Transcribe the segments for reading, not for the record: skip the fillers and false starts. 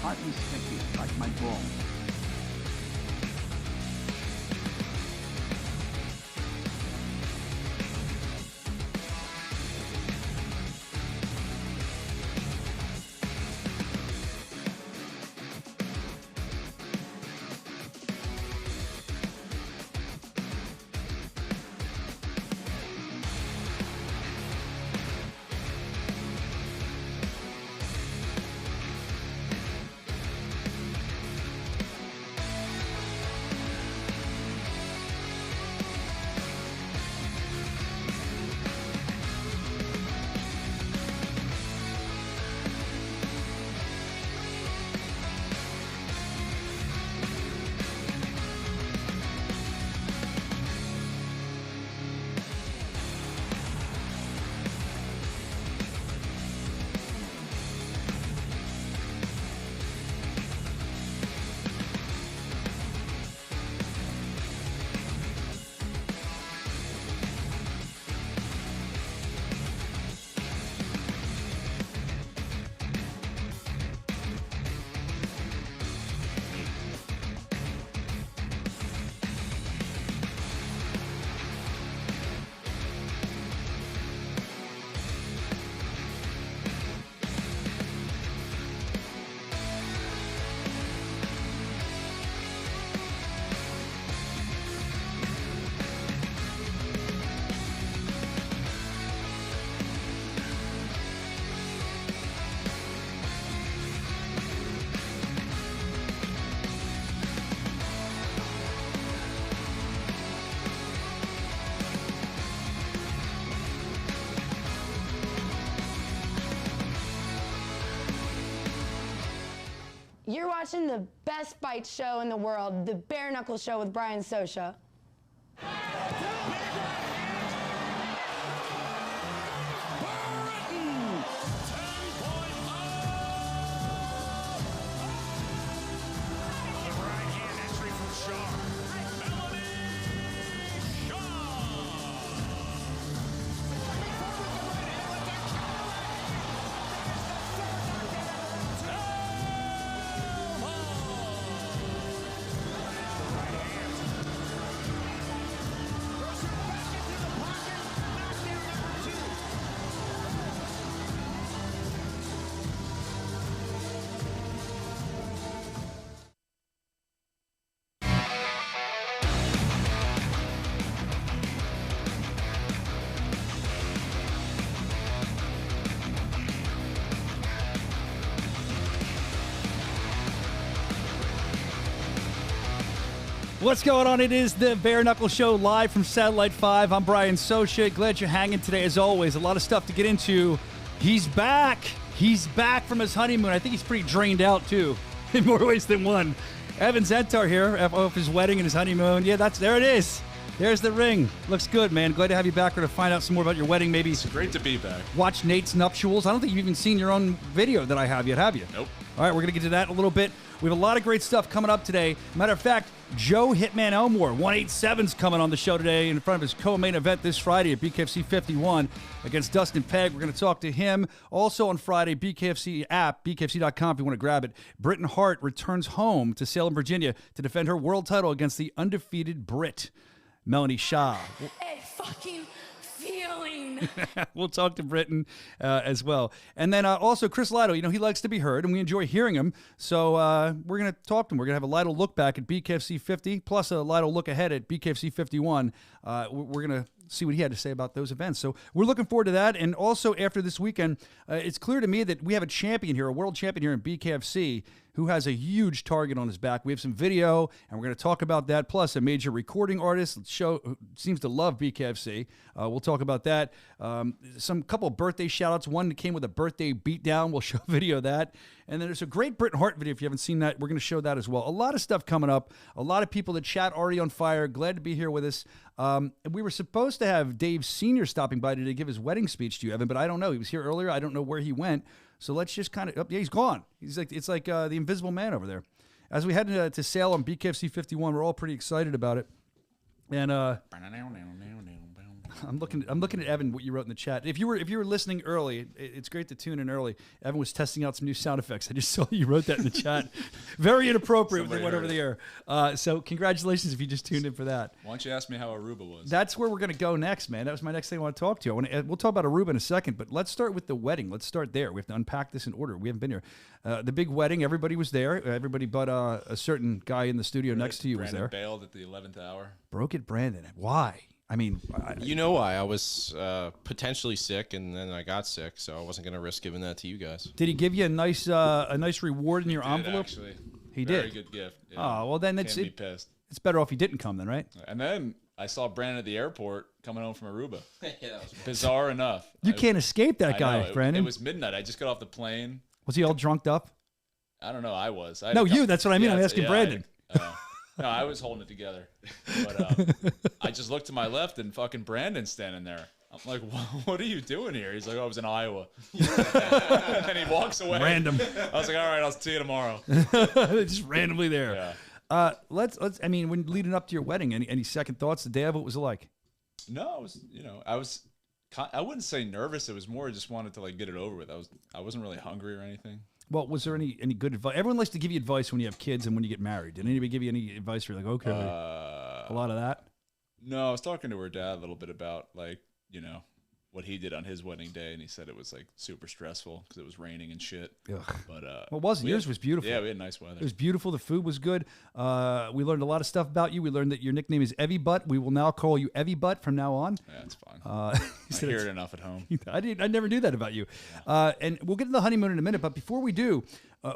partly sticky, like my balls. You're watching the best fight show in the world, the Bare Knuckle Show with Brian Socia. What's going on? It is the Bare Knuckle Show live from Satellite 5. I'm Brian Socia. Glad you're hanging today as always. A lot of stuff to get into. He's back. He's back from his honeymoon. I think he's pretty drained out too, in more ways than one. Evan Zentar here off his wedding and his honeymoon. Yeah, there it is. There's the ring. Looks good, man. Glad to have you back. We're going to find out some more about your wedding. Maybe it's great to be back. Watch Nate's nuptials. I don't think you've even seen your own video that I have yet, have you? Nope. All right, we're going to get to that in a little bit. We have a lot of great stuff coming up today. Matter of fact, Joe Hitman Elmore, 187's coming on the show today in front of his co-main event this Friday at BKFC 51 against Dustin Pegg. We're going to talk to him. Also on Friday, BKFC app, bkfc.com if you want to grab it. Britain Hart returns home to Salem, Virginia to defend her world title against the undefeated Brit, Melanie Shaw. A fucking feeling. We'll talk to Britain as well. And then also Chris Lido, he likes to be heard, and we enjoy hearing him. So we're going to talk to him. We're going to have a Lido look back at BKFC 50, plus a Lido look ahead at BKFC 51. We're going to see what he had to say about those events. So we're looking forward to that. And also after this weekend, it's clear to me that we have a champion here, a world champion here in BKFC, who has a huge target on his back. We have some video, and we're going to talk about that, plus a major recording artist who seems to love BKFC. We'll talk about that. Some couple of birthday shout-outs. One that came with a birthday beatdown. We'll show video of that. And then there's a great Britain Hart video. If you haven't seen that, we're going to show that as well. A lot of stuff coming up. A lot of people that chat already on fire. Glad to be here with us. We were supposed to have Dave Sr. stopping by today to give his wedding speech to you, Evan, but I don't know. He was here earlier. I don't know where he went. So let's just kind of, yeah, he's gone. It's like the invisible man over there. As we head to Salem, BKFC 51, we're all pretty excited about it. And I'm looking at Evan. What you wrote in the chat. If you were listening early, it's great to tune in early. Evan was testing out some new sound effects. I just saw you wrote that in the chat. Very inappropriate when they went over the air. So congratulations if you just tuned in for that. Why don't you ask me how Aruba was? That's where we're going to go next, man. That was my next thing I want to talk to you. We'll talk about Aruba in a second, but let's start with the wedding. Let's start there. We have to unpack this in order. We haven't been here. The big wedding. Everybody was there. Everybody but a certain guy in the studio next to you was there. Brandon bailed at the 11th hour. Broke it, Brandon. Why? I mean, you know why? I was potentially sick, and then I got sick, so I wasn't going to risk giving that to you guys. Did he give you a nice reward in your envelope? Actually, he Very did. good gift. Yeah. Oh well, then Can't be pissed. It's better off he didn't come then, right? And then I saw Brandon at the airport coming home from Aruba. Yeah, that was bizarre enough. You can't escape that guy, know, Brandon. It was midnight. I just got off the plane. Was he all drunked up? I don't know. I was. No, you. That's what I mean. I'm asking Brandon. No, I was holding it together. But I just looked to my left and fucking Brandon's standing there. I'm like, what are you doing here? He's like, oh, I was in Iowa. And then he walks away. Random. I was like, all right, I'll see you tomorrow. Just randomly there. Yeah. Let's. I mean, when leading up to your wedding, any second thoughts? The day of it was it like? No, I wouldn't say nervous. It was more just wanted to like get it over with. I wasn't really hungry or anything. Well, was there any good advice? Everyone likes to give you advice when you have kids and when you get married. Did anybody give you any advice? You're like, okay, a lot of that. No, I was talking to her dad a little bit about like, what he did on his wedding day, and he said it was like super stressful because it was raining and shit. Ugh. But well, it wasn't. Yours was beautiful. Yeah, we had nice weather. It was beautiful. The food was good. We learned a lot of stuff about you. We learned that your nickname is Evie Butt. We will now call you Evie Butt from now on. Yeah, that's fine. I hear it enough at home. I never knew that about you. And we'll get to the honeymoon in a minute. But before we do,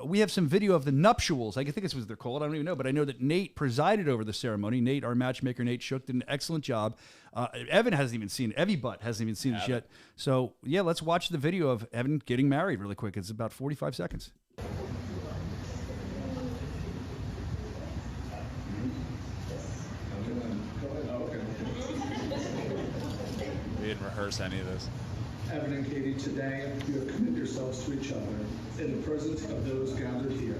we have some video of the nuptials. I think this was they're called. I don't even know. But I know that Nate presided over the ceremony. Nate, our matchmaker, Nate Shook, did an excellent job. Evan hasn't even seen it. Evie Butt hasn't even seen it yet. So, yeah, let's watch the video of Evan getting married really quick. It's about 45 seconds. We didn't rehearse any of this. Evan and Katie, today you have committed yourselves to each other in the presence of those gathered here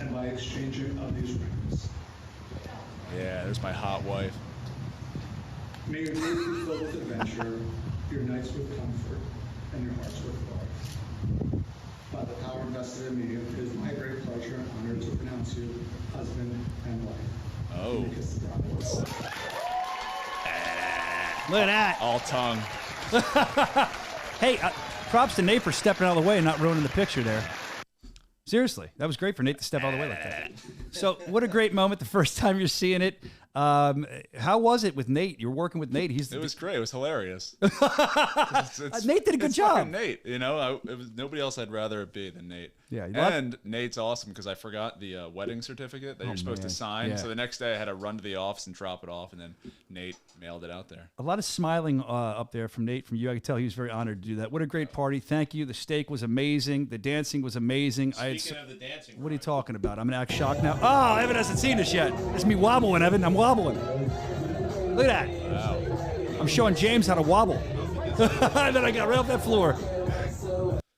and by exchanging of these rings. Yeah, there's my hot wife. May your days be filled with adventure, your nights with comfort, and your hearts with love. By the power vested in me, it is my great pleasure and honor to pronounce you husband and wife. Oh. Kiss the bride. Look at that. All tongue. Hey, props to Nate for stepping out of the way and not ruining the picture there. Seriously, that was great for Nate to step out of the way like that. So, what a great moment the first time you're seeing it. How was it with Nate? You're working with Nate. It was great. It was hilarious. Nate did a good job. Fucking Nate, it was nobody else I'd rather it be than Nate. Yeah, and Nate's awesome because I forgot the wedding certificate that you're supposed to sign. Yeah. So the next day I had to run to the office and drop it off, and then Nate mailed it out there. A lot of smiling up there from Nate, from you. I could tell he was very honored to do that. What a great party. Thank you. The steak was amazing. The dancing was amazing. Speaking of the dancing, what are you talking about? I'm going to act shocked now. Oh, Evan hasn't seen this yet. It's me wobbling, Evan. I'm wobbling. Look at that. Wow. I'm showing James how to wobble. And then I got right off that floor.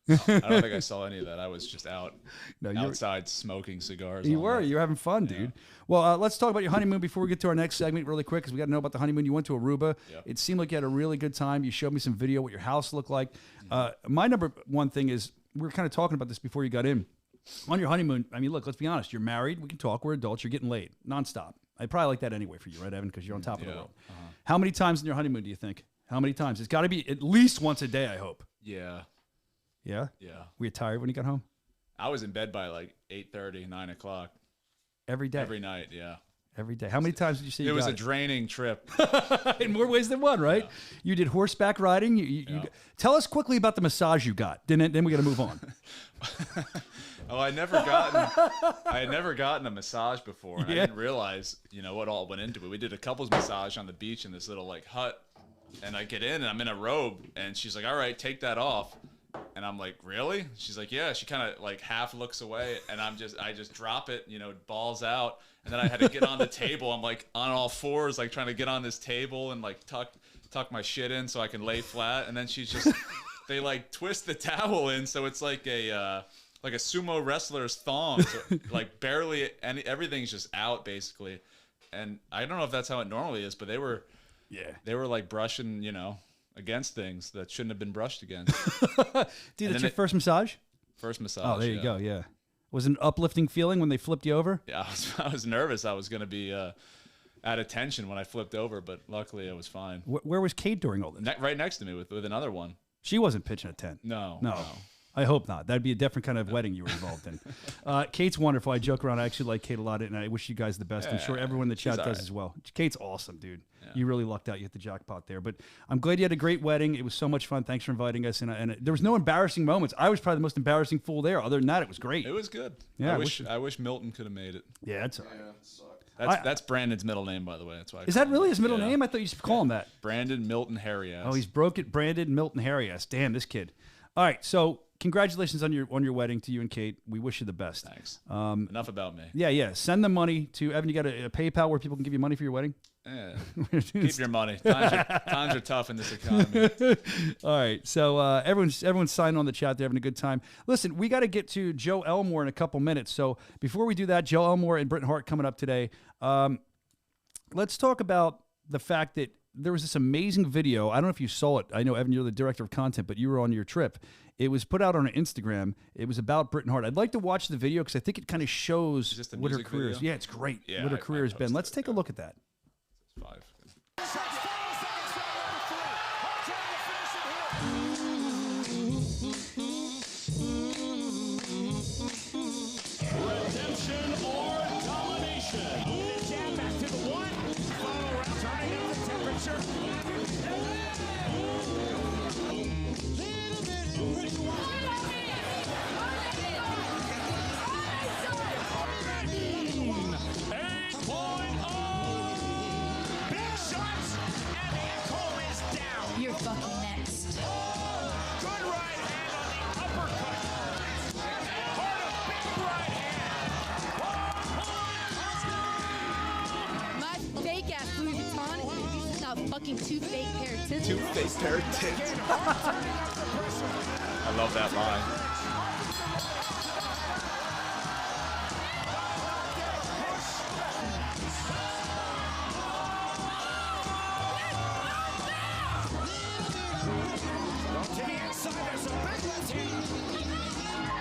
I don't think I saw any of that. I was just outside smoking cigars. You all were. night. You were having fun, dude. Well, let's talk about your honeymoon before we get to our next segment really quick, because we got to know about the honeymoon. You went to Aruba. Yep. It seemed like you had a really good time. You showed me some video what your house looked like. My number one thing is, we were kind of talking about this before you got in. On your honeymoon, I mean, look, let's be honest. You're married. We can talk. We're adults. You're getting laid nonstop. I probably like that anyway for you, right, Evan? Because you're on top of the world. How many times in your honeymoon do you think? How many times? It's got to be at least once a day, I hope. Yeah. Yeah? Yeah. Were you tired when you got home? I was in bed by like 8:30, 9 o'clock. Every day? Every night, yeah. Every day. How many times did you say It you was got a draining trip. in more ways than one, right? Yeah. You did horseback riding. You tell us quickly about the massage you got. Then we got to move on. Oh, I had never gotten a massage before, and I didn't realize, what all went into it. We did a couples massage on the beach in this little like hut, and I get in and I'm in a robe, and she's like, "All right, take that off." And I'm like, "Really?" She's like, "Yeah." She kind of like half looks away, and I just drop it, balls out, and then I had to get on the table. I'm like on all fours, like trying to get on this table and like tuck my shit in so I can lay flat, and then she's just they like twist the towel in so it's like a sumo wrestler's thong, so like barely everything's just out basically. And I don't know if that's how it normally is, but they were they were like brushing, you know, against things that shouldn't have been brushed against. Dude, that's your first massage? First massage. Oh, there you go. Yeah. Was it an uplifting feeling when they flipped you over? Yeah, I was nervous. I was going to be out of tension when I flipped over, but luckily I was fine. Where was Kate during all this? Right next to me with another one. She wasn't pitching a tent. No. I hope not. That'd be a different kind of wedding you were involved in. Kate's wonderful. I joke around. I actually like Kate a lot, and I wish you guys the best. I'm sure everyone in the chat does as well. Kate's awesome, dude. Yeah. You really lucked out. You hit the jackpot there. But I'm glad you had a great wedding. It was so much fun. Thanks for inviting us. And there was no embarrassing moments. I was probably the most embarrassing fool there. Other than that, it was great. It was good. Yeah, I wish Milton could have made it. Yeah, that's all right. That's Brandon's middle name, by the way. That's why. Is that really his middle name? I thought you used to call him that. Brandon Milton Harry-ass. Oh, he's broke it. Brandon Milton Harry-ass. Damn, this kid. All right, so congratulations on your wedding to you and Kate. We wish you the best. Thanks. Enough about me. Yeah. Send the money to Evan. You got a PayPal where people can give you money for your wedding? Yeah. Keep your money. Times are tough in this economy. All right. So everyone's signing on the chat. They're having a good time. Listen, we got to get to Joe Elmore in a couple minutes. So before we do that, Joe Elmore and Bret Hart coming up today. Let's talk about the fact that there was this amazing video. I don't know if you saw it. I know, Evan, you're the director of content, but you were on your trip. It was put out on Instagram. It was about Bret Hart. I'd like to watch the video because I think it kind of shows what her career is. Yeah, it's great. Yeah, what her career has been. Let's take a look at that. It's 5. Redemption or domination. Jab back to the 1. Follow around, turning up the temperature. You're fucking next. Good right hand on the uppercut. Hard a big right hand. My fake ass Louis Vuitton is not fucking 2 fake pair of tits. 2 fake pair of tits. I love that line.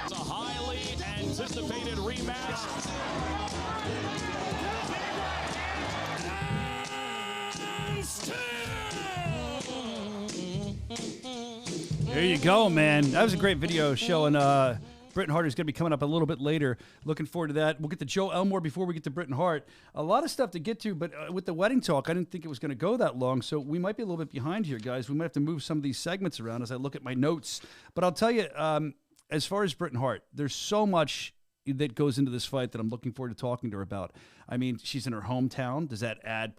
It's a highly anticipated rematch. There you go, man. That was a great video showing Bret Hart is going to be coming up a little bit later. Looking forward to that. We'll get to Joe Elmore before we get to Bret Hart. A lot of stuff to get to, but with the wedding talk, I didn't think it was going to go that long, so we might be a little bit behind here, guys. We might have to move some of these segments around as I look at my notes. But I'll tell you, as far as Bret Hart, there's so much that goes into this fight that I'm looking forward to talking to her about. I mean, she's in her hometown. Does that add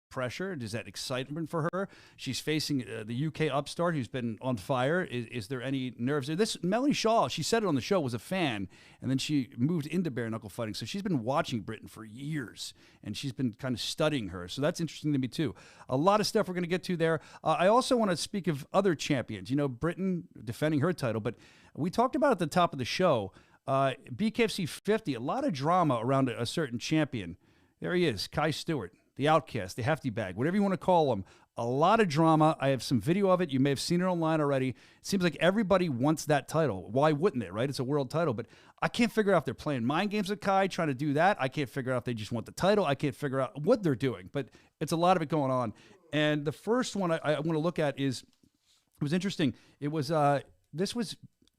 pressure? Does that excitement for her? She's facing the UK upstart who's been on fire. Is there any nerves? This Melanie Shaw, she said it on the show, was a fan, and then she moved into bare knuckle fighting. So she's been watching Britain for years, and she's been kind of studying her. So that's interesting to me too. A lot of stuff we're going to get to there. I also want to speak of other champions. You know, Britain defending her title, but we talked about at the top of the show, BKFC 50, a lot of drama around a certain champion. There he is, Kai Stewart. The Outcast, the Hefty Bag, whatever you want to call them. A lot of drama. I have some video of it. You may have seen it online already. It seems like everybody wants that title. Why wouldn't they, right? It's a world title. But I can't figure out if they're playing mind games with Kai, trying to do that. I can't figure out if they just want the title. I can't figure out what they're doing. But it's a lot of it going on. And the first one I want to look at is, it was interesting. It was, they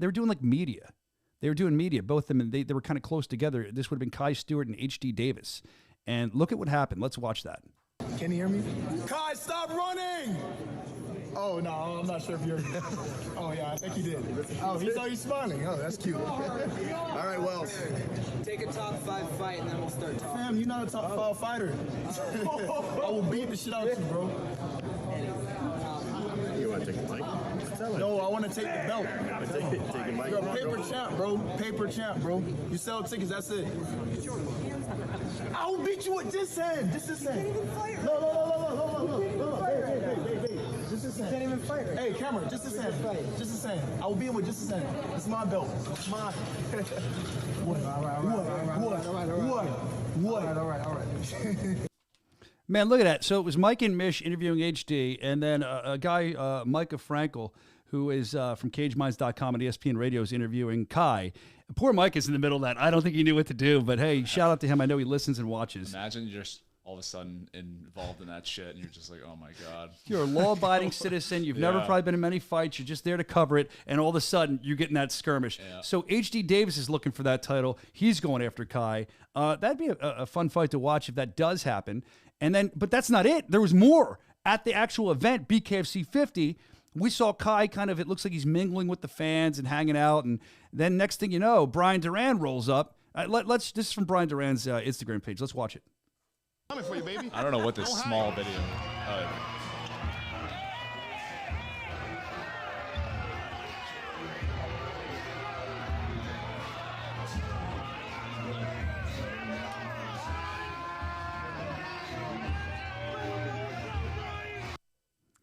were doing like media. They were doing media, both of them, and they were kind of close together. This would have been Kai Stewart and H.D. Davis. And look at what happened. Let's watch that. Can you hear me? Kai, stop running! Oh, no, I'm not sure if you're... Oh, yeah, I think he did. Oh, he's smiling. Oh, that's cute. All right, well... Take a top 5 fight and then we'll start talking. Fam, you're not a top 5 fighter. I will beat the shit out of you, bro. You want to take the mic? No, I want to take the belt. Take the mic. You're a paper champ, bro. Paper champ, bro. You sell tickets, that's it. I will beat you with this hand. Just this hand. No. Hey. Just this hand. You can't even fight. Hey, camera, just this hand. Just this hand. I will beat him with just this hand. It's my belt. It's mine. What? All right. Man, look at that. So it was Mike and Mish interviewing HD, and then a guy, Micah Frankel, who is from CageMinds.com and ESPN Radio, is interviewing Kai. Poor Mike is in the middle of that. I don't think he knew what to do, but hey, shout out to him. I know he listens and watches. Imagine you're just all of a sudden involved in that shit, and you're just like, oh my God. You're a law-abiding citizen. You've never probably been in many fights. You're just there to cover it, and all of a sudden, you're getting that skirmish. Yeah. So HD Davis is looking for that title. He's going after Kai. That'd be a fun fight to watch if that does happen. And then, but that's not it. There was more. At the actual event, BKFC 50, we saw Kai kind of, it looks like he's mingling with the fans and hanging out. And then next thing you know, Brian Duran rolls up. This is from Brian Duran's Instagram page. Let's watch it. Coming for you, baby. I don't know what this small video.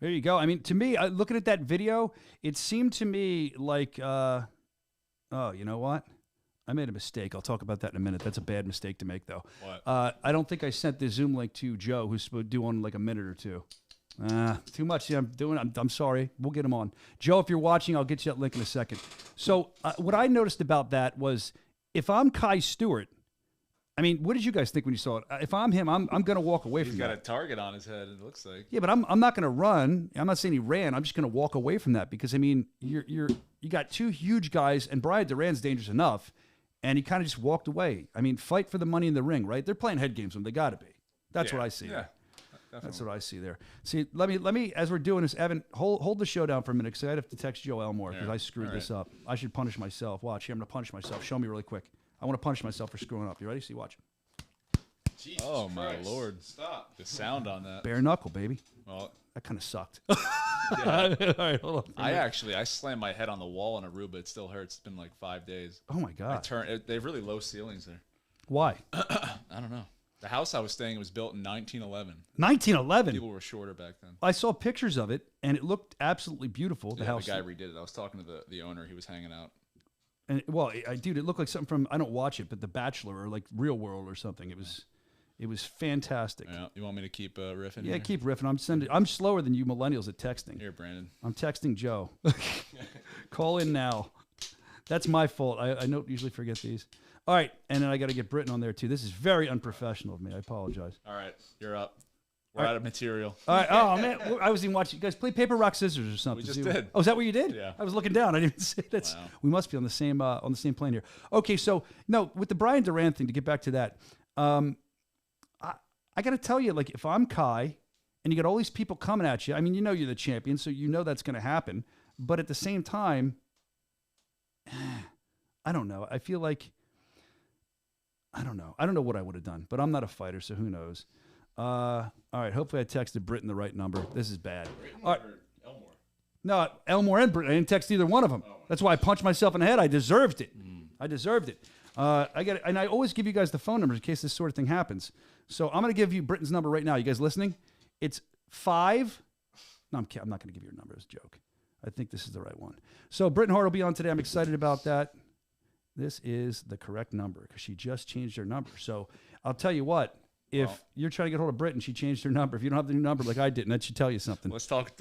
There you go. I mean, to me, looking at that video, it seemed to me like, oh, you know what? I made a mistake. I'll talk about that in a minute. That's a bad mistake to make, though. What? I don't think I sent the Zoom link to Joe, who's supposed to do on like a minute or two. Too much. Yeah, I'm sorry. We'll get him on. Joe, if you're watching, I'll get you that link in a second. So what I noticed about that was, if I'm Kai Stewart, I mean, what did you guys think when you saw it? If I'm him, I'm going to walk away from that. He's got a target on his head, it looks like. Yeah, but I'm not going to run. I'm not saying he ran. I'm just going to walk away from that because, I mean, you got two huge guys, and Brian Duran's dangerous enough, and he kind of just walked away. I mean, fight for the money in the ring, right? They're playing head games when they got to be. That's what I see. Yeah, there. That's what I see there. See, let me as we're doing this, Evan, hold the show down for a minute because I have to text Joe Elmore because I screwed this up. I should punish myself. Watch, here, I'm going to punish myself. Show me really quick. I want to punish myself for screwing up. You ready? See, watch. Jesus oh my Christ. Lord! Stop the sound on that. Bare knuckle, baby. Well, that kind of sucked. Yeah. All right, hold on. I slammed my head on the wall in Aruba. It still hurts. It's been like 5 days. Oh my God! They have really low ceilings there. Why? I don't know. The house I was staying in was built in 1911. 1911. People were shorter back then. I saw pictures of it, and it looked absolutely beautiful. The house. The guy redid it. I was talking to the owner. He was hanging out. And well, dude, it looked like something from, I don't watch it, but The Bachelor or like Real World or something. It was fantastic. Yeah, you want me to keep riffing? Yeah, here? keep riffing. I'm slower than you millennials at texting. Here, Brandon. I'm texting Joe. Call in now. That's my fault. I don't usually forget these. All right, and then I got to get Britton on there too. This is very unprofessional of me. I apologize. All right, you're up. We're out of material. All right. Oh man, I was even watching. You guys play paper rock scissors or something. We just did. Oh, is that what you did? Yeah. I was looking down. I didn't even say that. Wow. We must be on the same plane here. Okay, so no, with the Brian Duran thing, to get back to that, I got to tell you, like, if I'm Kai and you got all these people coming at you, I mean, you know you're the champion, so you know that's going to happen. But at the same time, I don't know. I feel like, I don't know. I don't know what I would have done, but I'm not a fighter, so who knows? All right, hopefully I texted Britton the right number. This is bad. All right. Elmore? No, Elmore and Britton. I didn't text either one of them. That's why I punched myself in the head. I deserved it. I deserved it. And I always give you guys the phone numbers in case this sort of thing happens. So I'm going to give you Britton's number right now. You guys listening? It's 5. No, I'm not going to give you your number. It's a joke. I think this is the right one. So Britton Hart will be on today. I'm excited about that. This is the correct number because she just changed her number. So I'll tell you what. If you're trying to get hold of Britton, she changed her number. If you don't have the new number like I didn't, that should tell you something. Let's talk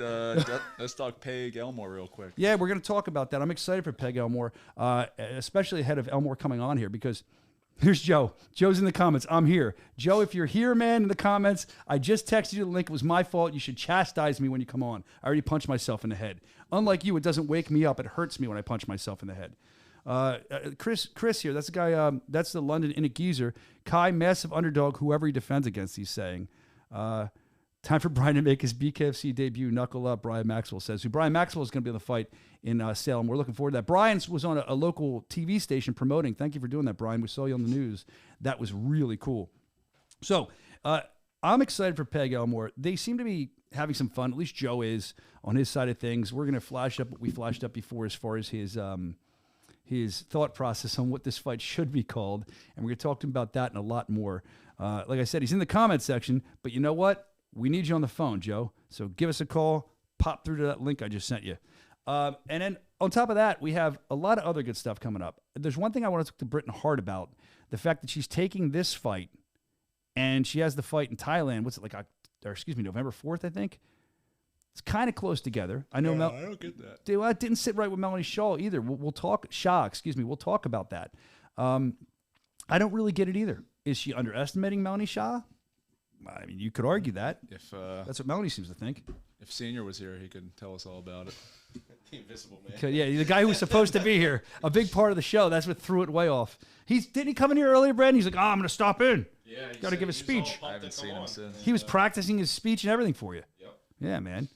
Peg Elmore real quick. Yeah, we're going to talk about that. I'm excited for Peg Elmore, especially ahead of Elmore coming on here because here's Joe. Joe's in the comments. I'm here. Joe, if you're here, man, in the comments, I just texted you the link. It was my fault. You should chastise me when you come on. I already punched myself in the head. Unlike you, it doesn't wake me up. It hurts me when I punch myself in the head. Chris here, that's the guy, that's the London Init Geezer. Kai, massive underdog, whoever he defends against, he's saying. Time for Brian to make his BKFC debut. Knuckle up, Brian Maxwell says. So Brian Maxwell is going to be in the fight in Salem. We're looking forward to that. Brian was on a local TV station promoting. Thank you for doing that, Brian. We saw you on the news. That was really cool. So I'm excited for Peg Elmore. They seem to be having some fun. At least Joe is on his side of things. We're going to flash up what we flashed up before as far as his thought process on what this fight should be called. And we're going to talk to him about that and a lot more. Like I said, he's in the comment section, but you know what? We need you on the phone, Joe. So give us a call, pop through to that link I just sent you. And then on top of that, we have a lot of other good stuff coming up. There's one thing I want to talk to Britton Hart about, the fact that she's taking this fight and she has the fight in Thailand. What's it like? November 4th, I think. It's kind of close together. I know. I don't get that. Dude, it didn't sit right with Melanie Shaw either. We'll talk. We'll talk about that. I don't really get it either. Is she underestimating Melanie Shaw? I mean, you could argue that. If that's what Melanie seems to think. If Senior was here, he could tell us all about it. The invisible man. Yeah, the guy who was supposed to be here, a big part of the show. That's what threw it way off. Didn't he come in here earlier, Brad? He's like, I'm going to stop in. Yeah, got to give a speech. I haven't seen him since. He was practicing his speech and everything for you. Yep. Yeah, man.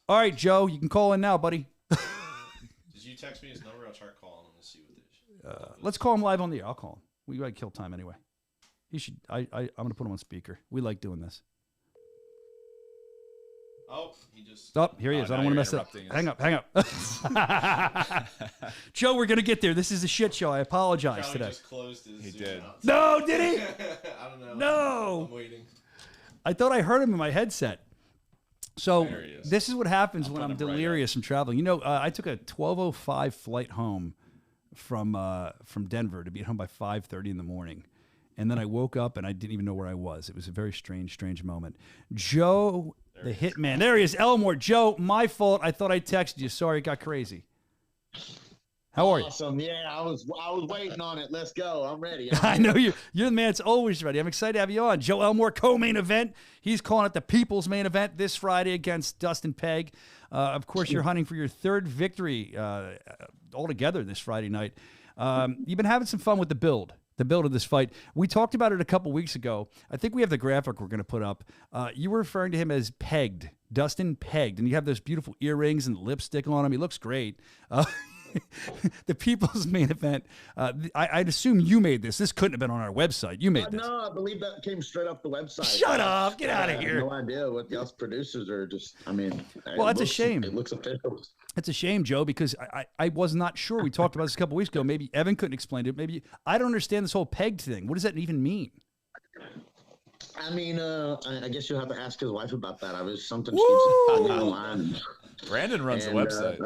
All right, Joe, you can call in now, buddy. Did you text me his number? I'll try calling him and see what it is. Let's call him live on the air. I'll call him. We got to kill time anyway. He should. I'm going to put him on speaker. We like doing this. Oh, he just. Oh, here he is. I don't want to mess it up. Hang up. Joe, we're going to get there. This is a shit show. I apologize Charlie today. Just closed his He Zoom did. out. No, did he? I don't know. No. I'm waiting. I thought I heard him in my headset. So There he is. this is what happens when put I'm him right delirious from traveling. You know, I took a 12:05 flight home from Denver to be at home by 5:30 in the morning. And then I woke up and I didn't even know where I was. It was a very strange moment. Joe, the hitman. There he is, Elmore. Joe, my fault. I thought I texted you. Sorry, it got crazy. How are you? Awesome. Yeah, I was waiting on it. Let's go. I'm ready. I know you're the man that's always ready. I'm excited to have you on. Joe Elmore, co-main event. He's calling it the People's Main Event this Friday against Dustin Pegg. Of course, you're hunting for your third victory altogether this Friday night. You've been having some fun with the build of this fight. We talked about it a couple weeks ago. I think we have the graphic we're going to put up. You were referring to him as pegged, Dustin Pegged, and you have those beautiful earrings and lipstick on him. He looks great. The People's Main Event. I'd assume you made this. This couldn't have been on our website. You made this. No, I believe that came straight off the website. Shut up. Get out of I here. have no idea what the us producers are just, I mean. Well, that's a shame. It looks official. It's a shame, Joe, because I was not sure. We talked about this a couple weeks ago. Maybe Evan couldn't explain it. Maybe I don't understand this whole pegged thing. What does that even mean? I mean, I guess you'll have to ask his wife about that. I was something she keeps putting online. Brandon runs the website.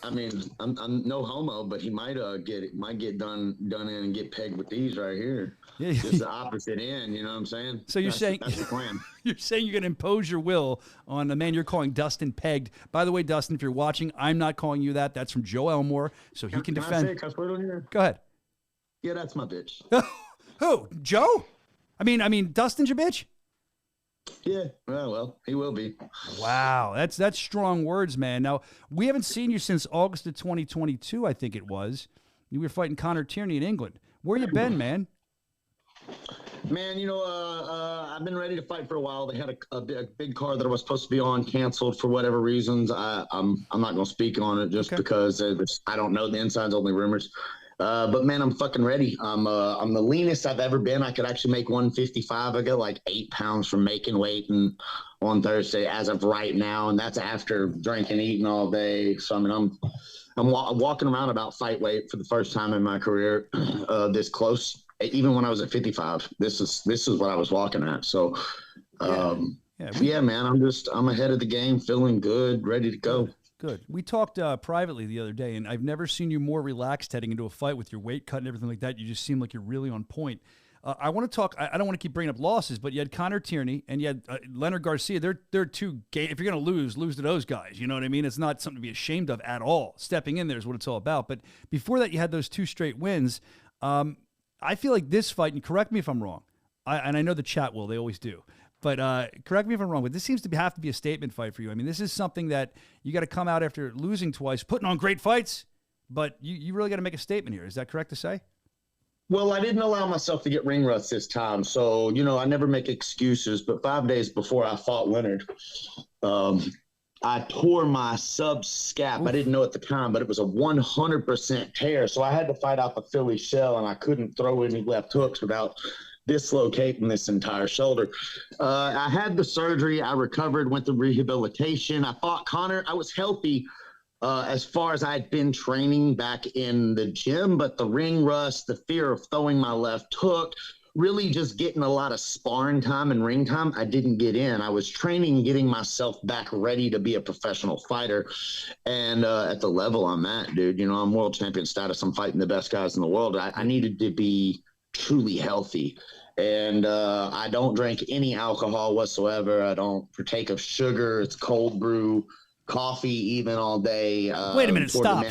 I mean, I'm no homo, but he might get done in and get pegged with these right here. Yeah. Just the opposite end, you know what I'm saying? So you're saying that's the plan. You're saying you're going to impose your will on the man you're calling Dustin Pegged. By the way, Dustin, if you're watching, I'm not calling you that. That's from Joe Elmore, so he can defend. I say a cuss word on here? Go ahead. Yeah, that's my bitch. Who? Joe? I mean, Dustin's your bitch? Yeah, well, he will be. Wow, that's strong words, man. Now, we haven't seen you since August of 2022, I think it was. You were fighting Connor Tierney in England. Where you been, man? Man, you know, I've been ready to fight for a while. They had a big card that I was supposed to be on canceled for whatever reasons. I'm not going to speak on it just because I don't know the insides, only rumors. But man, I'm fucking ready. I'm the leanest I've ever been. I could actually make 155. I got like 8 pounds from making weight on Thursday as of right now, and that's after drinking, eating all day. So I mean, I'm walking around about fight weight for the first time in my career, this close. Even when I was at 55, this is what I was walking at. So, yeah, man, I'm ahead of the game, feeling good, ready to go. Good. We talked privately the other day, and I've never seen you more relaxed heading into a fight with your weight cut and everything like that. You just seem like you're really on point. I want to talk. I don't want to keep bringing up losses, but you had Connor Tierney and you had Leonard Garcia. They're two gay. If you're going to lose to those guys. You know what I mean? It's not something to be ashamed of at all. Stepping in there is what it's all about. But before that, you had those 2 straight wins. I feel like this fight, and correct me if I'm wrong, and I know the chat will, they always do, but correct me if I'm wrong, but this seems to have to be a statement fight for you. I mean, this is something that you got to come out after losing twice, putting on great fights, but you really got to make a statement here. Is that correct to say? Well, I didn't allow myself to get ring rust this time. So, you know, I never make excuses, but 5 days before I fought Leonard, I tore my subscap. I didn't know at the time, but it was a 100% tear. So I had to fight out the Philly shell, and I couldn't throw any left hooks without dislocating this entire shoulder. I had the surgery. I recovered, went through rehabilitation. I fought Connor. I was healthy as far as I'd been training back in the gym, but the ring rust, the fear of throwing my left hook, really just getting a lot of sparring time and ring time, I didn't get in. I was training, getting myself back ready to be a professional fighter. And at the level I'm at, dude, you know, I'm world champion status. I'm fighting the best guys in the world. I needed to be truly healthy. And I don't drink any alcohol whatsoever. I don't partake of sugar. It's cold brew, coffee even all day. Wait a minute. Stop.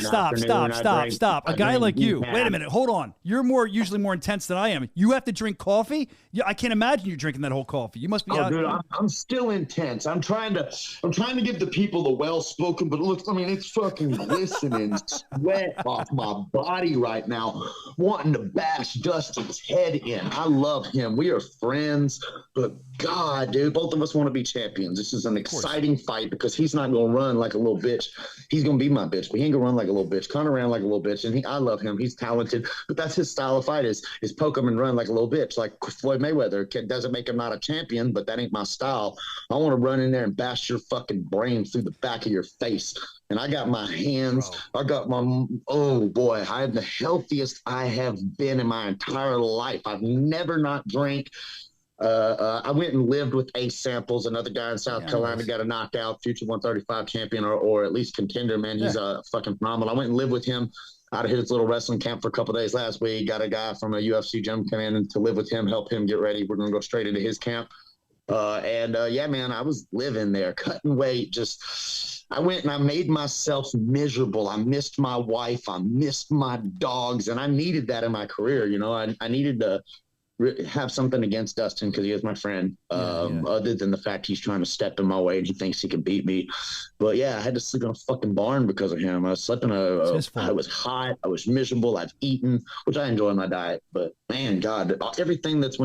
A guy like you. Wait a minute. Hold on. You're usually more intense than I am. You have to drink coffee? Yeah, I can't imagine you drinking that whole coffee. You must be out. Dude, I'm still intense. I'm trying to give the people the well-spoken, but look, I mean, it's fucking glistening sweat off my body right now, wanting to bash Dustin's head in. I love him. We are friends, but God, dude, both of us want to be champions. This is an exciting fight because he's not going to run like a little bitch. He's going to be my bitch, but he ain't going to run like a little bitch. Conor ran like a little bitch, and I love him. He's talented, but that's his style of fight is poke him and run like a little bitch, like Floyd Mayweather. Doesn't make him not a champion, but that ain't my style. I want to run in there and bash your fucking brain through the back of your face. And I got my hands. I got my, oh boy, I'm the healthiest I have been in my entire life. I've never not drank. I went and lived with Ace Samples, another guy in South Carolina, got a knockout, future 135 champion or at least contender, man. He's fucking phenomenal. I went and lived with him out of his little wrestling camp for a couple of days last week. Got a guy from a UFC gym come in to live with him, help him get ready. We're going to go straight into his camp. Yeah, man, I was living there, cutting weight. I went and I made myself miserable. I missed my wife. I missed my dogs. And I needed that in my career. You know, I needed to have something against Dustin because he is my friend, other than the fact he's trying to step in my way and he thinks he can beat me. But yeah, I had to sleep in a fucking barn because of him. I slept in I was hot, I was miserable, I've eaten, which I enjoy my diet, but man, God, everything that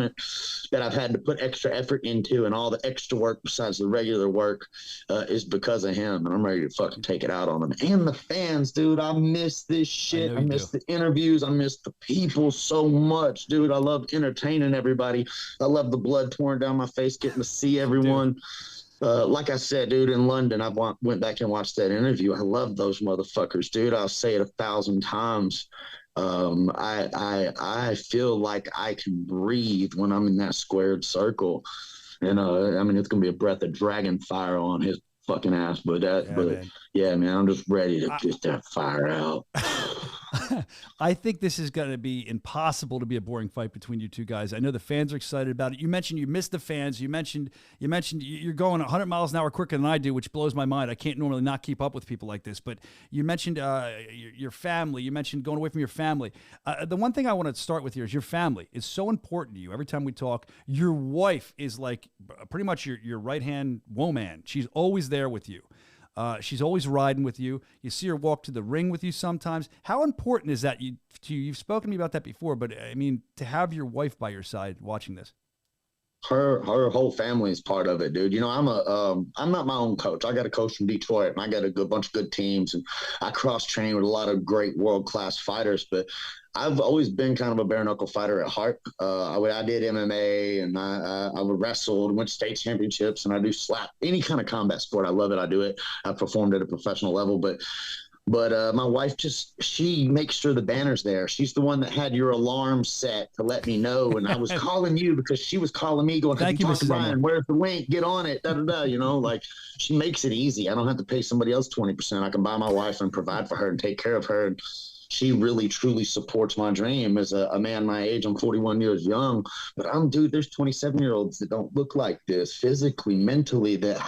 I've had to put extra effort into and all the extra work besides the regular work is because of him, and I'm ready to fucking take it out on him. And the fans, dude, I miss this shit. I miss the interviews. I miss the people so much, dude. I love entertaining everybody. I love the blood pouring down my face, getting to see everyone. Like I said, dude, in London, I went back and watched that interview. I love those motherfuckers, dude. I'll say it 1,000 times. I feel like I can breathe when I'm in that squared circle. And I mean, it's gonna be a breath of dragon fire on his fucking ass. But yeah, man, I'm just ready to get that fire out. I think this is going to be impossible to be a boring fight between you two guys. I know the fans are excited about it. You mentioned you missed the fans. You mentioned you're going 100 miles an hour quicker than I do, which blows my mind. I can't normally not keep up with people like this. But you mentioned your family. You mentioned going away from your family. The one thing I want to start with here is your family is so important to you. Every time we talk, your wife is like pretty much your right-hand woman. She's always there with you. She's always riding with you. You see her walk to the ring with you sometimes. How important is that to you? You've spoken to me about that before, but I mean, to have your wife by your side watching this. Her whole family is part of it, dude. You know, I'm not my own coach. I got a coach from Detroit, and I got a bunch of good teams, and I cross-train with a lot of great world-class fighters, but I've always been kind of a bare knuckle fighter at heart. I did MMA, and I wrestled, went to state championships, and I do slap any kind of combat sport. I love it. I do it. I performed at a professional level, but my wife she makes sure the banner's there. She's the one that had your alarm set to let me know, and I was calling you because she was calling me, going, "Thank you, Mr. Brian. Where's the link? Get on it." Da da da. You know, like she makes it easy. I don't have to pay somebody else 20%. I can buy my wife and provide for her and take care of her. And she really, truly supports my dream as a man my age. I'm 41 years young, but there's 27-year-olds that don't look like this physically, mentally, that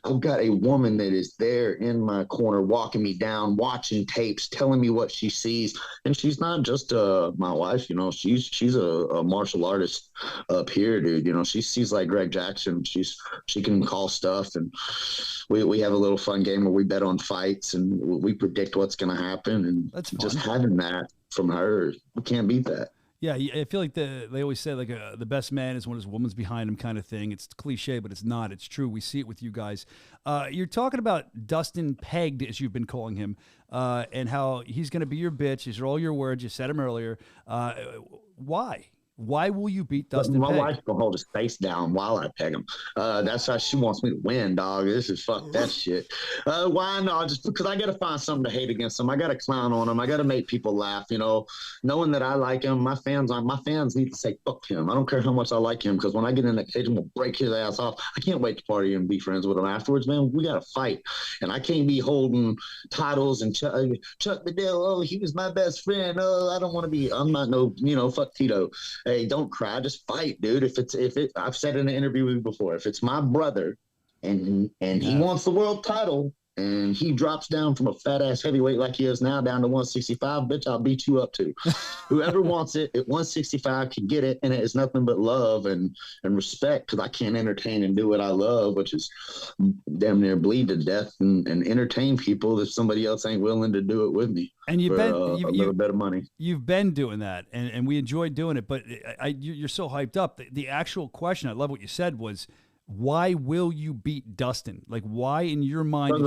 I've got a woman that is there in my corner, walking me down, watching tapes, telling me what she sees. And she's not just my wife, you know, she's a martial artist up here, dude. You know, she's like Greg Jackson. She can call stuff, and we have a little fun game where we bet on fights and we predict what's going to happen. And that's fun. Just having that from her, we can't beat that. Yeah, I feel like they always say like the best man is when his woman's behind him kind of thing. It's cliche, but it's not. It's true. We see it with you guys. You're talking about Dustin Pegged, as you've been calling him, and how he's going to be your bitch. These are all your words. You said him earlier. Why? Why will you beat Dustin My Pegg? wife's going to hold his face down while I peg him. That's how she wants me to win, dog. This is fuck that shit. Why not? Just because I got to find something to hate against him. I got to clown on him. I got to make people laugh, you know. Knowing that I like him, my fans need to say fuck him. I don't care how much I like him, because when I get in that cage, I'm going to break his ass off. I can't wait to party and be friends with him afterwards, man. We got to fight. And I can't be holding titles and Chuck Liddell, oh, he was my best friend. Oh, I don't want to be. I'm not no, you know, fuck Tito. hey, don't cry, just fight, dude. I've said in an interview with you before, if it's my brother and he wants the world title, and he drops down from a fat ass heavyweight like he is now down to 165, bitch, I'll beat you up too. Whoever wants it at 165 can get it, and it is nothing but love and respect, because I can't entertain and do what I love, which is damn near bleed to death and entertain people if somebody else ain't willing to do it with me. And you've for been a little bit of money. You've been doing that, and we enjoy doing it. But you're so hyped up. The actual question, I love what you said, was, why will you beat Dustin? Like, why in your mind?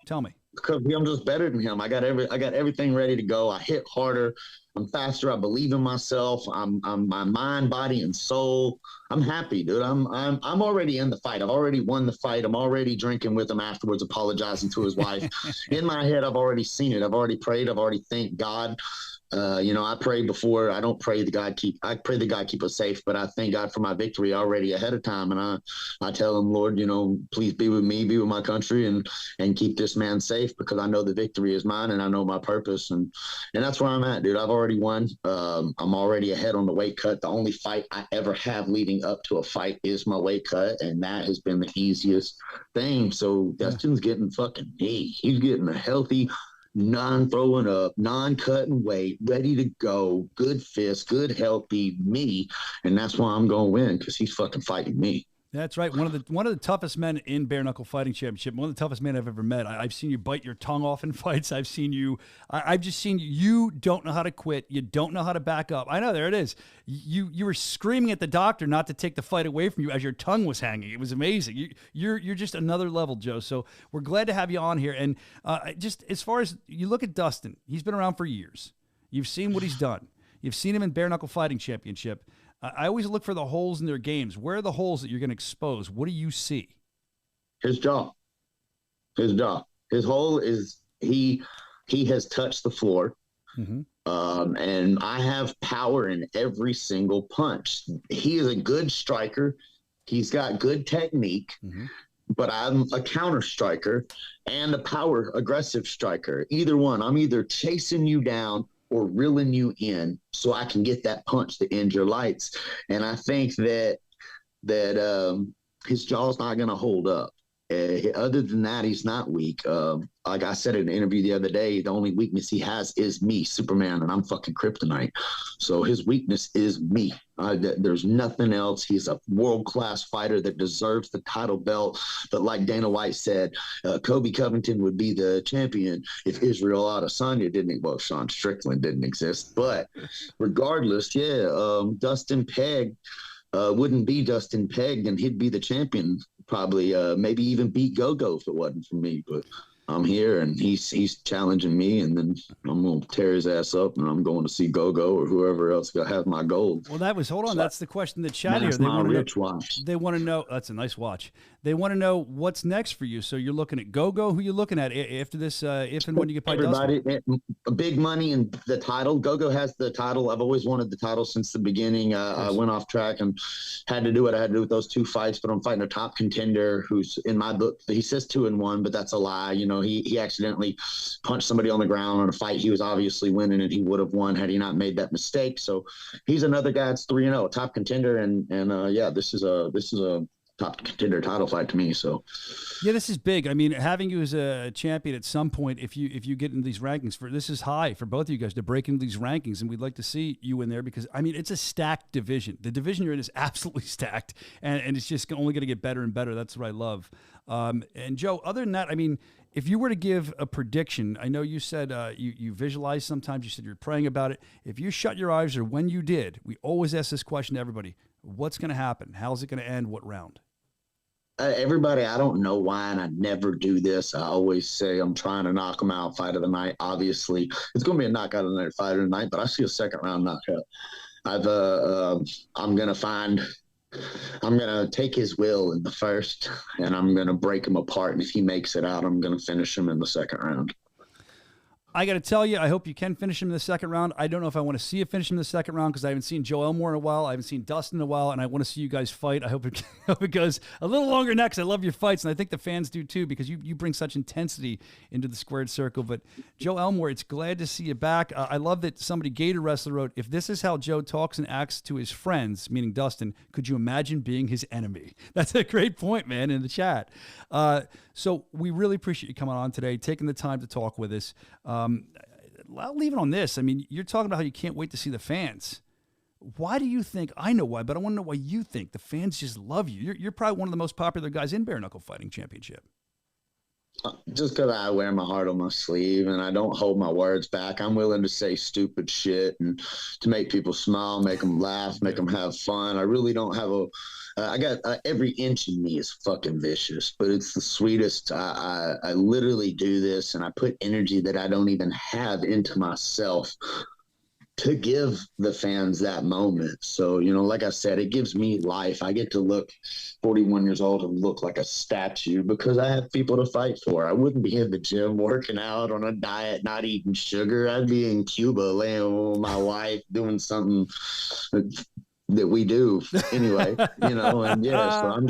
Tell me. Because I'm just better than him. I got everything ready to go. I hit harder. I'm faster. I believe in myself. I'm my mind, body, and soul. I'm happy, dude. I'm already in the fight. I've already won the fight. I'm already drinking with him afterwards, apologizing to his wife. In my head, I've already seen it. I've already prayed. I've already thanked God. I pray before. I don't pray I pray that God keep us safe, but I thank God for my victory already ahead of time. And I tell him, Lord, please be with me, be with my country, and keep this man safe, because I know the victory is mine and I know my purpose. And that's where I'm at, dude. I've already won. I'm already ahead on the weight cut. The only fight I ever have leading up to a fight is my weight cut, and that has been the easiest thing. So Dustin's getting fucking me. He's getting a healthy, non-throwing up, non-cutting weight, ready to go, good fist, good healthy me, and that's why I'm gonna win, because he's fucking fighting me. That's right. One of the toughest men in bare knuckle fighting championship. One of the toughest men I've ever met. I've seen you bite your tongue off in fights. I've seen you. I've just seen you. You don't know how to quit. You don't know how to back up. I know, there it is. You were screaming at the doctor not to take the fight away from you as your tongue was hanging. It was amazing. You're just another level, Joe. So we're glad to have you on here. And just as far as you look at Dustin, he's been around for years. You've seen what he's done. You've seen him in bare knuckle fighting championship. I always look for the holes in their games. Where are the holes that you're going to expose? What do you see? His jaw. His hole is he has touched the floor. Mm-hmm. And I have power in every single punch. He is a good striker. He's got good technique. Mm-hmm. But I'm a counter striker and a power aggressive striker. Either one. I'm either chasing you down or reeling you in so I can get that punch to end your lights. And I think that his jaw's not going to hold up. Other than that, he's not weak. Like I said in an interview the other day, the only weakness he has is me, Superman, and I'm fucking kryptonite. So his weakness is me. There's nothing else. He's a world-class fighter that deserves the title belt. But like Dana White said, Kobe Covington would be the champion if Israel Adesanya didn't. Well, Sean Strickland didn't exist. But regardless, Dustin Pegg wouldn't be Dustin Pegg, and he'd be the champion. Probably, maybe even beat Go-Go if it wasn't for me. But I'm here, and he's challenging me, and then I'm going to tear his ass up, and I'm going to see Go-Go or whoever else got have my gold. Well, that's the question that chat here. They want to know. That's a nice watch. They want to know what's next for you. So you're looking at Go-Go. Who are you looking at after this? If and when you get by everybody, big money and the title. Go-Go has the title. I've always wanted the title since the beginning. I went off track and had to do what I had to do with those two fights. But I'm fighting a top contender who's in my book. He says 2-1, but that's a lie. He accidentally punched somebody on the ground in a fight he was obviously winning, and he would have won had he not made that mistake. So he's another guy that's 3-0, top contender, and this is a top contender title fight to me. So yeah, this is big. I mean, having you as a champion at some point, if you get into these rankings, this is high for both of you guys to break into these rankings, and we'd like to see you in there because I mean it's a stacked division. The division you're in is absolutely stacked, and it's just only going to get better and better. That's what I love. And Joe, other than that, I mean, if you were to give a prediction, I know you said you visualize sometimes. You said you're praying about it. If you shut your eyes, or when you did, we always ask this question to everybody: what's going to happen? How's it going to end? What round? Everybody, I don't know why, and I never do this. I always say I'm trying to knock them out, fight of the night. Obviously, it's going to be a knockout of the night, fight of the night, but I see a second round knockout. I'm going to take his will in the first, and I'm going to break him apart. And if he makes it out, I'm going to finish him in the second round. I got to tell you, I hope you can finish him in the second round. I don't know if I want to see you finish him in the second round because I haven't seen Joe Elmore in a while. I haven't seen Dustin in a while, and I want to see you guys fight. I hope it goes a little longer next. I love your fights, and I think the fans do too because you bring such intensity into the squared circle. But Joe Elmore, it's glad to see you back. I love that somebody, Gator Wrestler, wrote, if this is how Joe talks and acts to his friends, meaning Dustin, could you imagine being his enemy? That's a great point, man, in the chat. So we really appreciate you coming on today, taking the time to talk with us. I'll leave it on this. I mean, you're talking about how you can't wait to see the fans. Why do you think, I know why, but I want to know why you think the fans just love you? You're probably one of the most popular guys in Bare Knuckle Fighting Championship. Just because I wear my heart on my sleeve and I don't hold my words back. I'm willing to say stupid shit and to make people smile, make them laugh, make them have fun. I really don't have I got every inch in me is fucking vicious, but it's the sweetest. I literally do this and I put energy that I don't even have into myself to give the fans that moment. So, like I said, it gives me life. I get to look 41 years old and look like a statue because I have people to fight for. I wouldn't be in the gym working out on a diet, not eating sugar. I'd be in Cuba laying with my wife doing something that we do anyway, and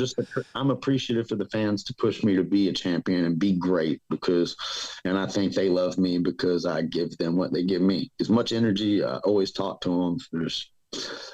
so I'm appreciative for the fans to push me to be a champion and be great and I think they love me because I give them what they give me. As much energy, I always talk to them.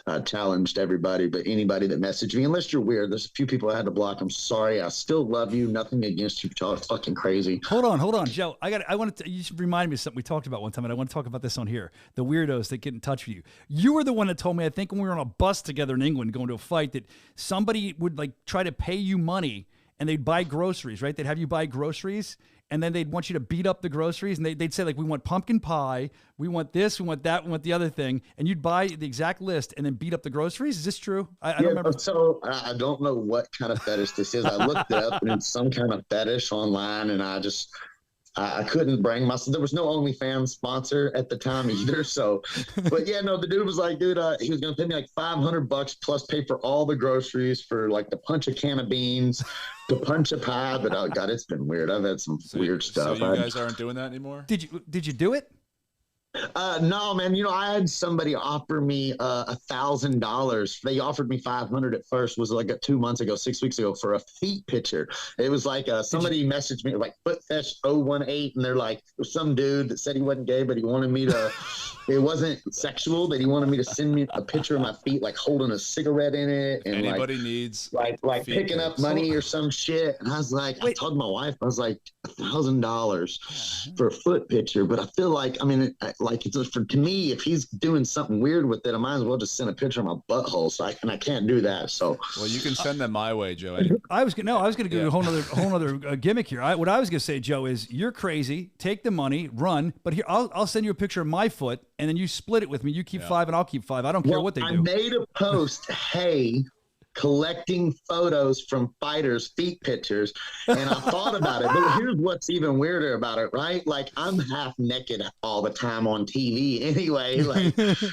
I challenged everybody, but anybody that messaged me, unless you're weird, there's a few people I had to block. I'm sorry. I still love you. Nothing against you, but y'all are fucking crazy. Hold on, Joe. You should remind me of something we talked about one time, and I want to talk about this on here. The weirdos that get in touch with you. You were the one that told me, I think when we were on a bus together in England going to a fight, that somebody would try to pay you money and they'd buy groceries, right? They'd have you buy groceries. And then they'd want you to beat up the groceries, and they'd say, we want pumpkin pie, we want this, we want that, we want the other thing, and you'd buy the exact list and then beat up the groceries. Is this true? I don't remember. So I don't know what kind of fetish this is. I looked it up, and it's some kind of fetish online, and I couldn't bring myself. There was no OnlyFans sponsor at the time either. So, but yeah, no, the dude was like, he was going to pay me like $500 plus pay for all the groceries for to punch a can of beans, to punch a pie. But oh God, it's been weird. I've had some weird stuff. So you guys aren't doing that anymore? Did you do it? No, man. I had somebody offer me $1,000. They offered me $500 at first. Was 2 months ago, 6 weeks ago, for a feet picture. It was somebody messaged me Footfesh 018, and they're like, some dude that said he wasn't gay, but he wanted me to. It wasn't sexual, but he wanted me to send me a picture of my feet, holding a cigarette in it, and anybody needs picking up money or some shit. And I was like, I told my wife, I was like, $1,000 for a foot picture. But I feel to me, if he's doing something weird with it, I might as well just send a picture of my butthole. So I can't do that. So you can send them my way, Joe. I was going to give you a whole other gimmick here. What I was going to say, Joe, is you're crazy. Take the money, run. But here, I'll send you a picture of my foot, and then you split it with me. You keep 5, and I'll keep 5. I don't care what they do. I made a post. Hey. Collecting photos from fighters' feet pictures, and I thought about it. But here's what's even weirder about it, right? I'm half naked all the time on TV anyway.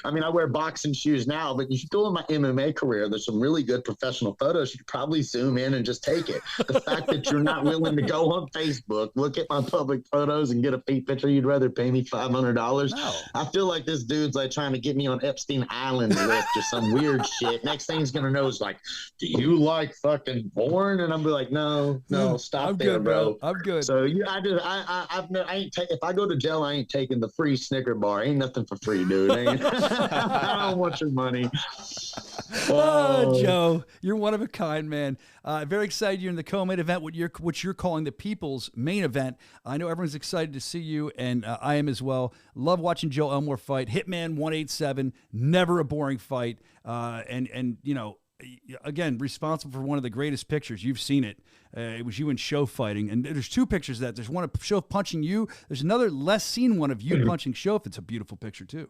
I wear boxing shoes now, but you should go in my MMA career. There's some really good professional photos. You could probably zoom in and just take it. The fact that you're not willing to go on Facebook, look at my public photos, and get a feet picture, you'd rather pay me $500. No. I feel like this dude's trying to get me on Epstein Island list or some weird shit. Next thing he's gonna know is do you like fucking porn? And I'm like, no, stop I'm there, good, bro. I'm good. So if I go to jail, I ain't taking the free Snicker bar. Ain't nothing for free, dude. I don't want your money. Oh, Joe, you're one of a kind, man. Very excited you're in the co-main event, what you're calling the people's main event. I know everyone's excited to see you, and I am as well. Love watching Joe Elmore fight. Hitman 187, never a boring fight. And again, responsible for one of the greatest pictures. You've seen it. It was you in Show fighting. And there's 2 pictures of that. There's one of Show punching you. There's another less seen one of you punching Show. It's a beautiful picture, too.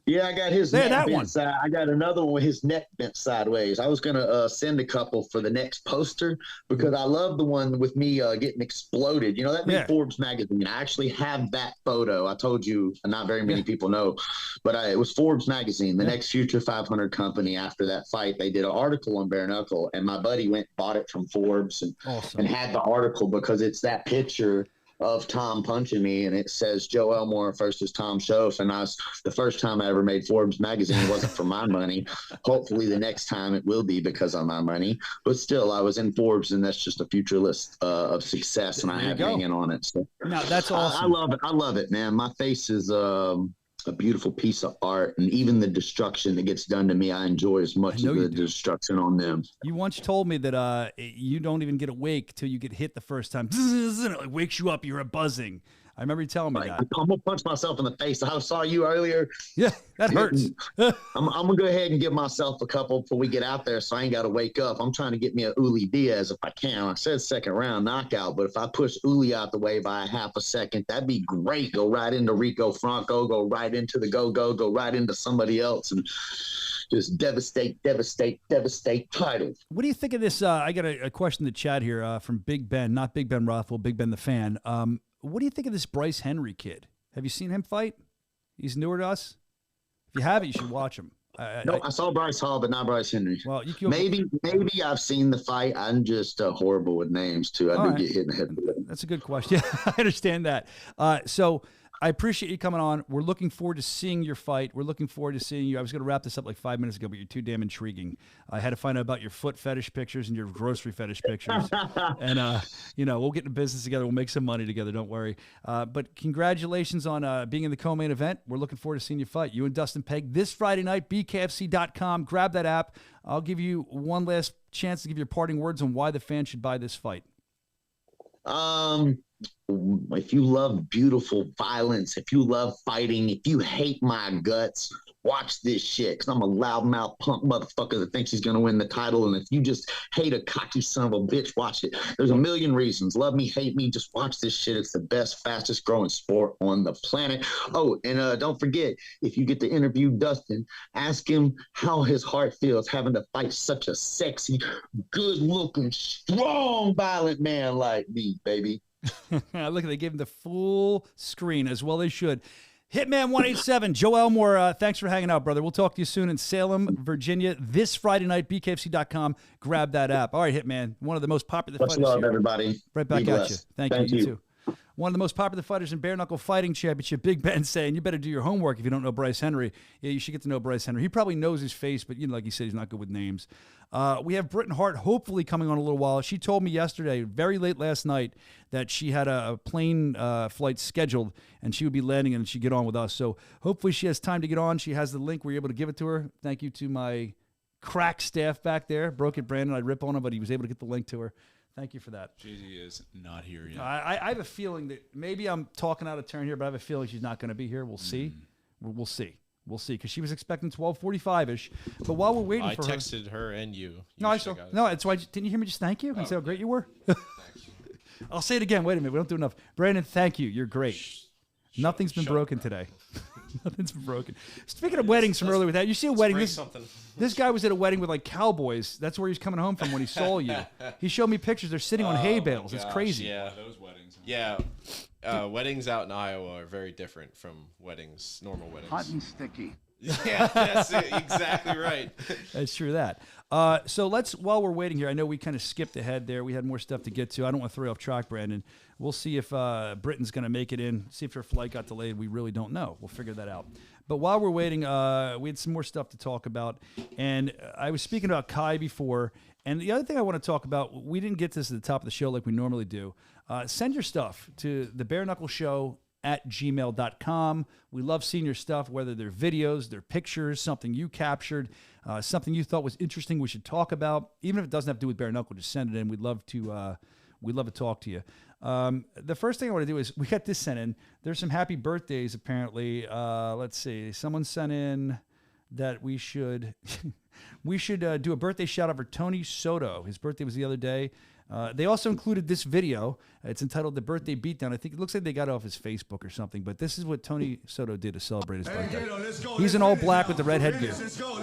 Yeah, I got his neck bent side. I got another one with his neck bent sideways. I was going to send a couple for the next poster because I love the one with me getting exploded. That made Forbes magazine. I actually have that photo. I told you, not very many people know, but it was Forbes magazine, the next Future 500 company. After that fight, they did an article on Bare Knuckle, and my buddy went and bought it from Forbes and had the article because it's that picture of Tom punching me, and it says Joe Elmore versus Tom Schoaf. And the first time I ever made Forbes magazine, it wasn't for my money. Hopefully the next time it will be because of my money. But still, I was in Forbes, and that's just a future list of success, and I have hanging on it. So no, that's awesome. I love it. I love it, man. My face is a beautiful piece of art, and even the destruction that gets done to me, I enjoy as much as the destruction on them. You once told me that you don't even get awake till you get hit the first time. It wakes you up. You're a buzzing. I remember you telling me that. I'm gonna punch myself in the face. I saw you earlier. Yeah, that hurts. I'm gonna go ahead and give myself a couple before we get out there, so I ain't gotta wake up. I'm trying to get me a Uli Diaz if I can. I said second round knockout, but if I push Uli out the way by a half a second, that'd be great. Go right into Rico Franco, go right into the go right into somebody else, and just devastate title. What do you think of this? I got a question in the chat here from Big Ben, not Big Ben Rothwell, Big Ben the fan. What do you think of this Bryce Henry kid? Have you seen him fight? He's newer to us. If you haven't, you should watch him. I saw Bryce Hall, but not Bryce Henry. Well, maybe I've seen the fight. I'm just horrible with names too. I do get hit in the head with it. That's a good question. Yeah, I understand that. So I appreciate you coming on. We're looking forward to seeing your fight. We're looking forward to seeing you. I was going to wrap this up like 5 minutes ago, but you're too damn intriguing. I had to find out about your foot fetish pictures and your grocery fetish pictures. And, we'll get into business together. We'll make some money together. Don't worry. But congratulations on being in the co-main event. We're looking forward to seeing you fight. You and Dustin Pegg this Friday night, BKFC.com. Grab that app. I'll give you one last chance to give your parting words on why the fans should buy this fight. If you love beautiful violence, if you love fighting, if you hate my guts, watch this shit, because I'm a loudmouth punk motherfucker that thinks he's going to win the title. And if you just hate a cocky son of a bitch, watch it. There's a million reasons. Love me, hate me, just watch this shit. It's the best, fastest growing sport on the planet. Oh, and don't forget, if you get to interview Dustin, ask him how his heart feels having to fight such a sexy, good-looking, strong, violent man like me, baby. Look, they gave him the full screen, as well they should. Hitman 187, Joe Elmore, thanks for hanging out, brother. We'll talk to you soon in Salem, Virginia, this Friday night, BKFC.com. Grab that app. All right, Hitman, one of the most popular fighters. Much love, everybody. Right back at you. Thank you. You too. One of the most popular fighters in Bare Knuckle Fighting Championship, Big Ben saying, you better do your homework if you don't know Bryce Henry. Yeah, you should get to know Bryce Henry. He probably knows his face, but like he said, he's not good with names. We have Britain Hart hopefully coming on a little while. She told me yesterday, very late last night, that she had a plane flight scheduled, and she would be landing and she'd get on with us. So hopefully she has time to get on. She has the link. We're able to give it to her. Thank you to my crack staff back there. Broke it, Brandon. I'd rip on him, but he was able to get the link to her. Thank you for that. Jeezy is not here yet. I have a feeling that maybe I'm talking out of turn here, but I have a feeling she's not going to be here. We'll see. We'll see. We'll see, because she was expecting 12:45-ish. But while we're waiting for her... I texted her and you. No, I saw. No, that's why. Didn't you hear me just thank you and say how great you were? I'll say it again. Wait a minute. We don't do enough. Brandon, thank you. You're great. Nothing's been broken today. Nothing's been broken. Speaking of weddings from earlier with that, you see a wedding. This guy was at a wedding with like cowboys. That's where he's coming home from when he saw you. He showed me pictures. They're sitting on hay bales. It's crazy. Yeah, those weddings. Yeah. Weddings out in Iowa are very different from normal weddings. Hot and sticky. Yeah, that's it. Exactly right. That's true. That. So while we're waiting here, I know we kind of skipped ahead there. We had more stuff to get to. I don't want to throw you off track, Brandon. We'll see if Britain's going to make it in. See if her flight got delayed. We really don't know. We'll figure that out. But while we're waiting, we had some more stuff to talk about. And I was speaking about Kai before. And the other thing I want to talk about, we didn't get this at the top of the show like we normally do. Send your stuff to the Bare Knuckle Show @gmail.com. We love seeing your stuff, whether they're videos, they're pictures, something you captured, something you thought was interesting we should talk about. Even if it doesn't have to do with Bare Knuckle, just send it in. We'd love to talk to you. The first thing I want to do is we got this sent in. There's some happy birthdays apparently. Let's see. Someone sent in that we should do a birthday shout out for Tony Soto. His birthday was the other day. They also included this video. It's entitled The Birthday Beatdown. I think it looks like they got it off his Facebook or something, but this is what Tony Soto did to celebrate his birthday. He's in all black with the red headgear. Let's go.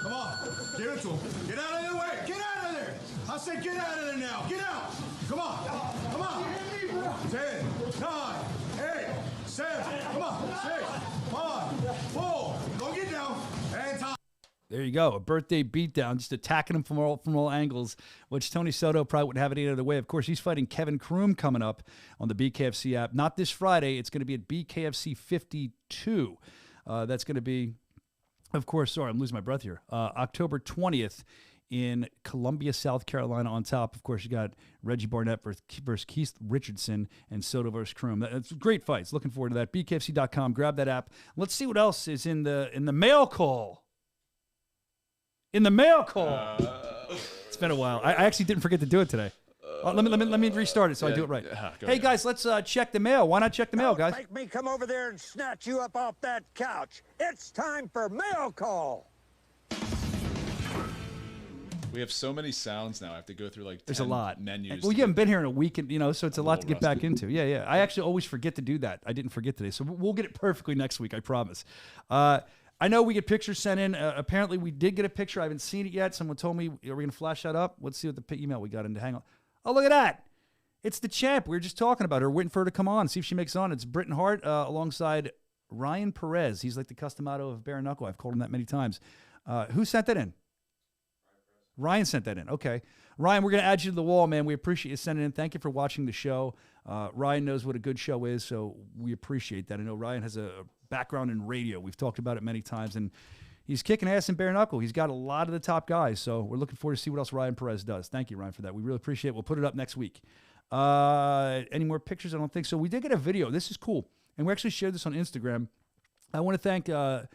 Come on. Give it to him. Get out of the way. Get out of there. I said get out of there now. Get out. Come on. 10, 9, 8, 7, come on. 6, 5, 4. Don't get down. And time. There you go. A birthday beatdown, just attacking him from all angles, which Tony Soto probably wouldn't have it any other way. Of course, he's fighting Kevin Kroom coming up on the BKFC app. Not this Friday. It's going to be at BKFC 52. That's going to be, of course, sorry, I'm losing my breath here, October 20th in Columbia, South Carolina. On top, of course, you got Reggie Barnett versus Keith Richardson and Soto versus Kroom. That's great fights. Looking forward to that. BKFC.com. Grab that app. Let's see what else is in the mail call. In the mail call. It's been a while. I actually didn't forget to do it today. Let me restart it so I do it right. Hey guys, let's check the mail. Why not check the mail, guys? Make me come over there and snatch you up off that couch. It's time for mail call. We have so many sounds now. I have to go through like 10 There's a lot menus. Well, you haven't been here in a week, and so it's a lot to get back into. Yeah. I actually always forget to do that. I didn't forget today, so we'll get it perfectly next week. I promise. I know we get pictures sent in. Apparently, we did get a picture. I haven't seen it yet. Someone told me, are we going to flash that up? Let's see what the email we got in. Hang on. Oh, look at that. It's the champ. We were just talking about her, waiting for her to come on, see if she makes it on. It's Britton Hart alongside Ryan Perez. He's like the customato of Bare Knuckle. I've called him that many times. Who sent that in? Ryan sent that in. Okay. Ryan, we're going to add you to the wall, man. We appreciate you sending in. Thank you for watching the show. Ryan knows what a good show is, so we appreciate that. I know Ryan has a background in radio. We've talked about it many times, and he's kicking ass in Bare Knuckle. He's got a lot of the top guys, so we're looking forward to see what else Ryan Perez does. Thank you, Ryan, for that. We really appreciate it. We'll put it up next week. Any more pictures? I don't think so. We did get a video. This is cool, and we actually shared this on Instagram. I want to thank the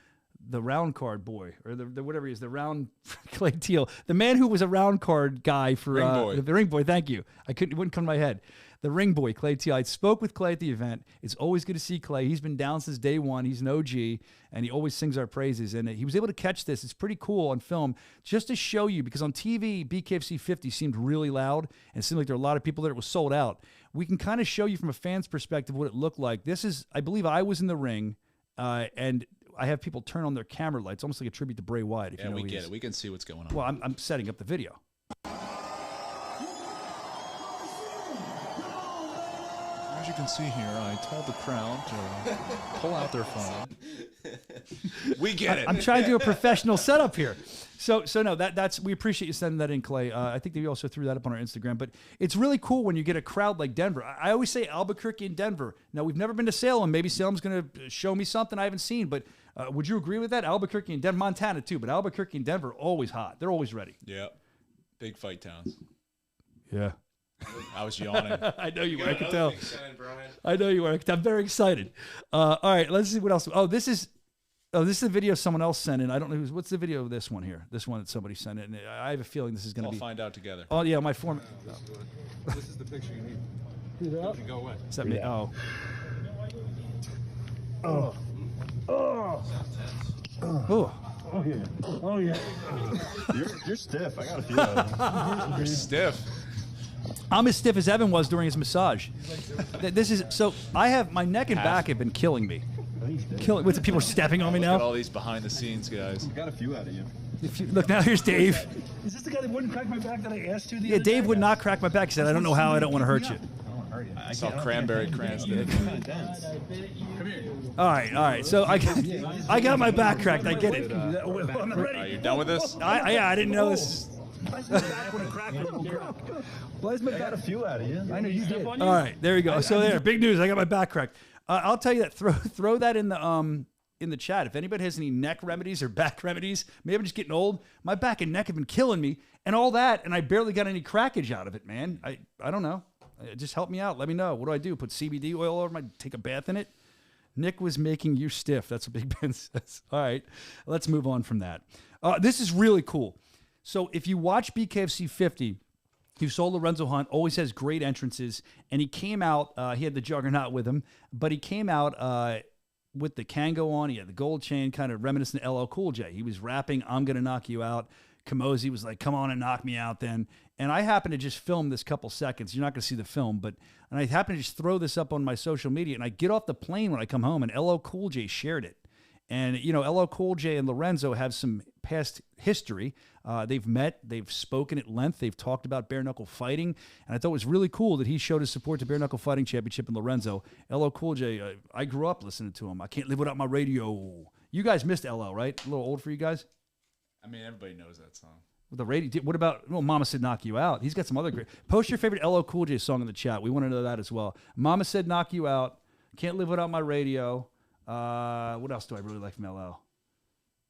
round card boy, or the whatever he is, the round Clay Teal, the man who was a round card guy for Ring boy. The ring boy. Thank you. It wouldn't come to my head. The ring boy, Clay Teal. I spoke with Clay at the event. It's always good to see Clay. He's been down since day one. He's an OG, and he always sings our praises. And he was able to catch this. It's pretty cool on film, just to show you, because on TV, BKFC 50 seemed really loud, and it seemed like there were a lot of people there. It was sold out. We can kind of show you from a fan's perspective what it looked like. This is, I believe I was in the ring, and I have people turn on their camera lights, almost like a tribute to Bray Wyatt. If you know we get it. We can see what's going on. Well, I'm setting up the video. As you can see here, I told the crowd to pull out their phone. We get it. I'm trying to do a professional setup here. So no, that's we appreciate you sending that in, Clay. I think that we also threw that up on our Instagram. But it's really cool when you get a crowd like Denver. I always say Albuquerque and Denver. Now, we've never been to Salem. Maybe Salem's going to show me something I haven't seen. But would you agree with that? Albuquerque and Denver, Montana too. But Albuquerque and Denver, always hot. They're always ready. Yeah. Big fight towns. Yeah. I was yawning. I know you were. I can tell. I know you were. I'm very excited. All right, let's see what else. This is a video someone else sent in. I don't know what's the video of this one here. This one that somebody sent in. I have a feeling this is going to be. We'll find out together. Oh yeah, my form. This is the picture you need. Do that. Go away. Is that me? Oh. Oh. Oh. Oh. Oh yeah. Oh yeah. You're stiff. I got a feel it. You're stiff. I'm as stiff as Evan was during his massage. This is so. I have my neck and back have been killing me. What's the people stepping on me now? Look at all these behind the scenes guys. Got a few out of you. Look now. Here's Dave. Is this the guy that wouldn't crack my back that I asked you? Yeah, Dave would not crack my back. He said, "I don't know how. I don't want to hurt you." I saw Cranberry Cranston. All right. So I got my back cracked. I get it. Are you done with this? I didn't know this. Blasman got a few out of you. I know you did. All right, there you go. So there, big news. I got my back cracked. I'll tell you that. Throw that in the chat. If anybody has any neck remedies or back remedies, maybe I'm just getting old. My back and neck have been killing me, and all that, and I barely got any crackage out of it, man. I don't know. Just help me out. Let me know. What do I do? Put CBD oil over take a bath in it? Nick was making you stiff. That's what Big Ben says. All right, let's move on from that. This is really cool. So if you watch BKFC 50, you saw Lorenzo Hunt, always has great entrances, and he came out, he had the Juggernaut with him, but he came out with the Kango on, he had the gold chain, kind of reminiscent of LL Cool J. He was rapping, "I'm going to knock you out." Kamosi was like, "Come on and knock me out then." And I happened to just film this couple seconds. You're not going to see the film, and I happened to just throw this up on my social media, and I get off the plane when I come home, and LL Cool J shared it. And, LL Cool J and Lorenzo have some past history. They've met, they've spoken at length, they've talked about bare knuckle fighting. And I thought it was really cool that he showed his support to Bare Knuckle Fighting Championship and Lorenzo. LL Cool J, I grew up listening to him. I can't live without my radio. You guys missed LL, right? A little old for you guys? I mean, everybody knows that song. The radio. What about Mama Said Knock You Out? He's got some other great. Post your favorite LL Cool J song in the chat. We want to know that as well. Mama Said Knock You Out. Can't Live Without My Radio. What else do I really like from LL?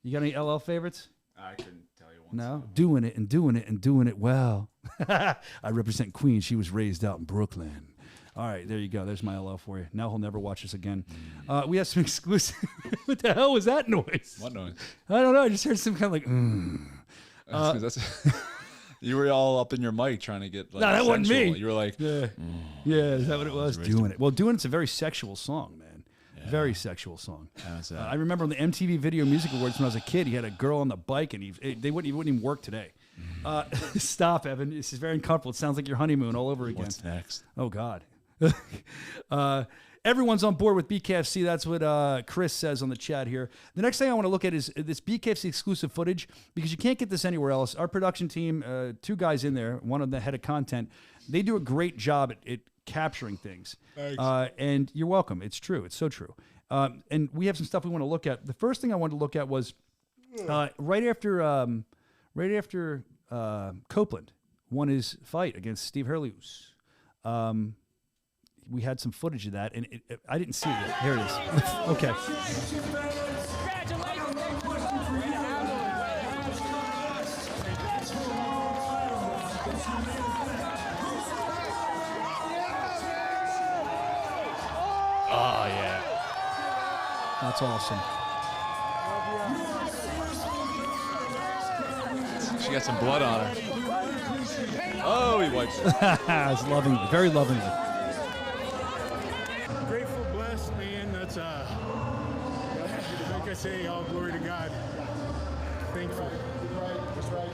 You got any LL favorites? I couldn't tell you one. No? Song. Doing it and doing it and doing it well. I represent Queens. She was raised out in Brooklyn. All right, there you go. There's my LL for you. Now he'll never watch us again. We have some exclusive. What the hell was that noise? What noise? I don't know. I just heard some kind of like, That's you were all up in your mic trying to get like no, that wasn't sensual. me. You were like, yeah, is that what it was? Doing it. Well, Doing It's a very sexual song, man. Yeah. Very sexual song. I remember on the MTV Video Music Awards when I was a kid, he had a girl on the bike, and they wouldn't even work today. Stop, Evan. This is very uncomfortable. It sounds like your honeymoon all over again. What's next? Oh, God. Everyone's on board with BKFC. That's what Chris says on the chat here. The next thing I want to look at is this BKFC exclusive footage, because you can't get this anywhere else. Our production team, 2 guys in there, one of the head of content, they do a great job at capturing things. And you're welcome. It's true. It's so true. And we have some stuff we want to look at. The first thing I wanted to look at was right after Copeland won his fight against Steve Hurley. We had some footage of that, and I didn't see it. Here it is. Okay. Oh, yeah. That's awesome. She got some blood on her. Oh, he wipes it. It's loving, very lovingly. Grateful, blessed, man. That's like I say, all glory to God. Thankful. That's right.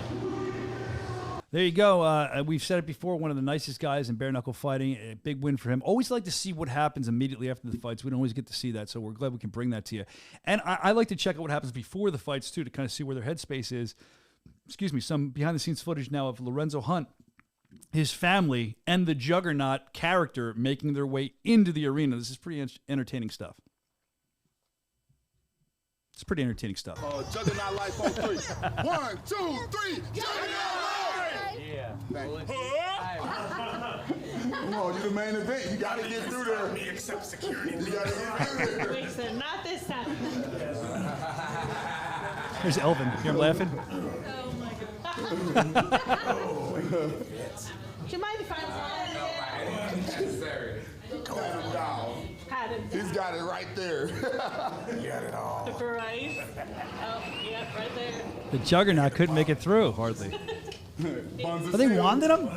There you go. We've said it before. One of the nicest guys in bare knuckle fighting. A big win for him. Always like to see what happens immediately after the fights. We don't always get to see that, so we're glad we can bring that to you. And I like to check out what happens before the fights too, to kind of see where their headspace is. Excuse me. Some behind-the-scenes footage now of Lorenzo Hunt, his family, and the Juggernaut character making their way into the arena. This is pretty entertaining stuff. It's pretty entertaining stuff. Juggernaut life on 3. 1, 2, 3. Juggernaut life! Yeah. Come on, you're the main event. You got to get through there. Me except security. You got to get through there. Wait, so not this time. Here's Elvin. You hear him laughing? Oh, my God. Do you mind if I Pat him down. Pat him down. He's got it right there. He got it all. Right? Oh, yep, right there. The Juggernaut couldn't make it through, hardly. Are they wanding him?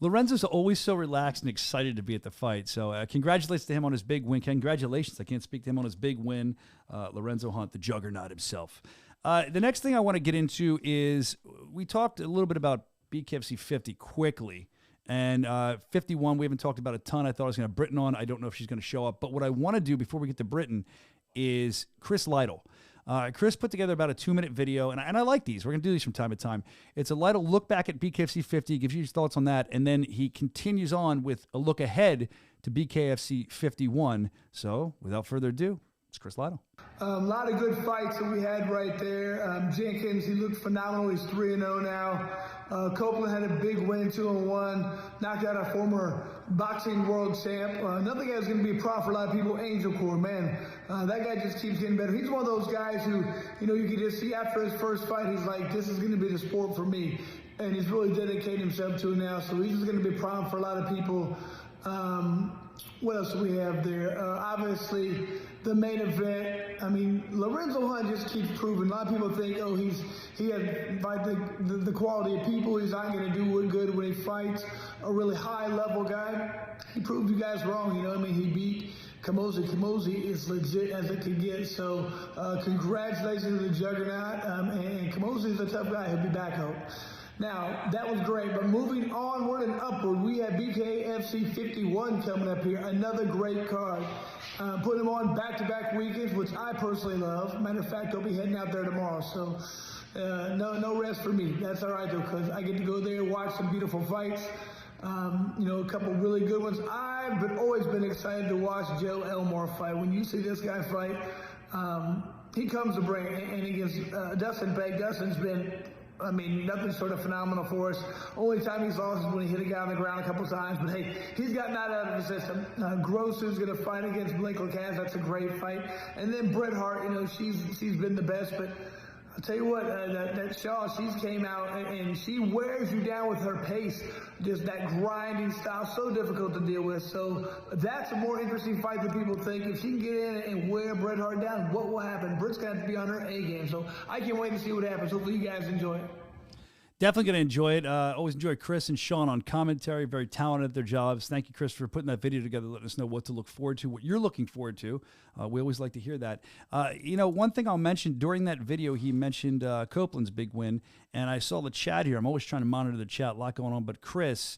Lorenzo's always so relaxed and excited to be at the fight. So congratulations to him on his big win. Congratulations. I can't speak to him on his big win. Lorenzo Hunt, the Juggernaut himself. The next thing I want to get into is we talked a little bit about BKFC 50 quickly. And 51, we haven't talked about a ton. I thought I was going to have Britton on. I don't know if she's going to show up. But what I want to do before we get to Britton is Chris Lytle. Chris put together about a 2-minute video, and I like these. We're going to do these from time to time. It's a Lytle look back at BKFC 50, gives you his thoughts on that, and then he continues on with a look ahead to BKFC 51. So, without further ado, it's Chris Lytle. A lot of good fights that we had right there. Jenkins, he looked phenomenal. He's 3-0 now. Copeland had a big win, 2-1. Knocked out a former boxing world champ. Another guy who's going to be a pro for a lot of people, Angel Core, man. That guy just keeps getting better. He's one of those guys who, you can just see after his first fight, he's like, this is going to be the sport for me. And he's really dedicating himself to it now. So he's just going to be a problem for a lot of people. What else do we have there? Obviously, the main event. I mean, Lorenzo Hunt just keeps proving. A lot of people think, he had the quality of people. He's not going to do good when he fights. A really high-level guy. He proved you guys wrong. He beat Kamosi. Kamosi is legit as it can get. So, congratulations to the Juggernaut. And Kamosi is a tough guy. He'll be back, I hope. Now, that was great, but moving onward and upward, we have BKFC 51 coming up here, another great card. Putting them on back-to-back weekends, which I personally love. Matter of fact, I'll be heading out there tomorrow, so no rest for me. That's all right, though, because I get to go there, watch some beautiful fights. A couple really good ones. I've always been excited to watch Joe Elmore fight. When you see this guy fight, He comes to bring, and against Dustin Peg. Dustin's been, I mean, nothing sort of phenomenal for us. Only time he's lost is when he hit a guy on the ground a couple times. But hey, he's got that out of the system. Gross is going to fight against Blake Lacaz. That's a great fight. And then Bret Hart, you know, she's been the best. But I'll tell you what, that Shaw, she's came out and she wears you down with her pace. Just that grinding style, so difficult to deal with. So that's a more interesting fight than people think. If she can get in and wear Bret Hart down, what will happen? Bret's going to have to be on her A game. So I can't wait to see what happens. Hopefully you guys enjoy it. Definitely going to enjoy it. Always enjoy Chris and Sean on commentary. Very talented at their jobs. Thank you, Chris, for putting that video together, letting us know what to look forward to, what you're looking forward to. We always like to hear that. You know, one thing I'll mention, during that video, he mentioned Copeland's big win, and I saw the chat here. I'm always trying to monitor the chat. A lot going on. But Chris,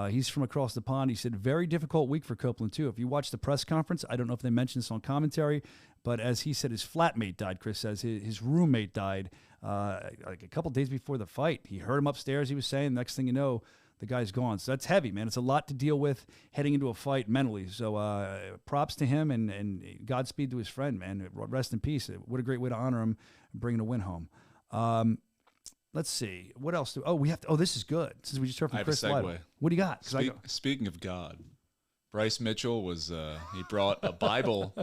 he's from across the pond. He said, very difficult week for Copeland, too. If you watch the press conference, I don't know if they mentioned this on commentary, but as he said, his flatmate died, Chris says. His roommate died. Like a couple days before the fight. He heard him upstairs, he was saying. Next thing you know, the guy's gone. So that's heavy, man. It's a lot to deal with heading into a fight mentally. So props to him and Godspeed to his friend, man. Rest in peace. What a great way to honor him, bringing a win home. Let's see. What else? We have to. Oh, this is good. Since we just heard from Chris Lytle. What do you got? Speaking of God, Bryce Mitchell was he brought a Bible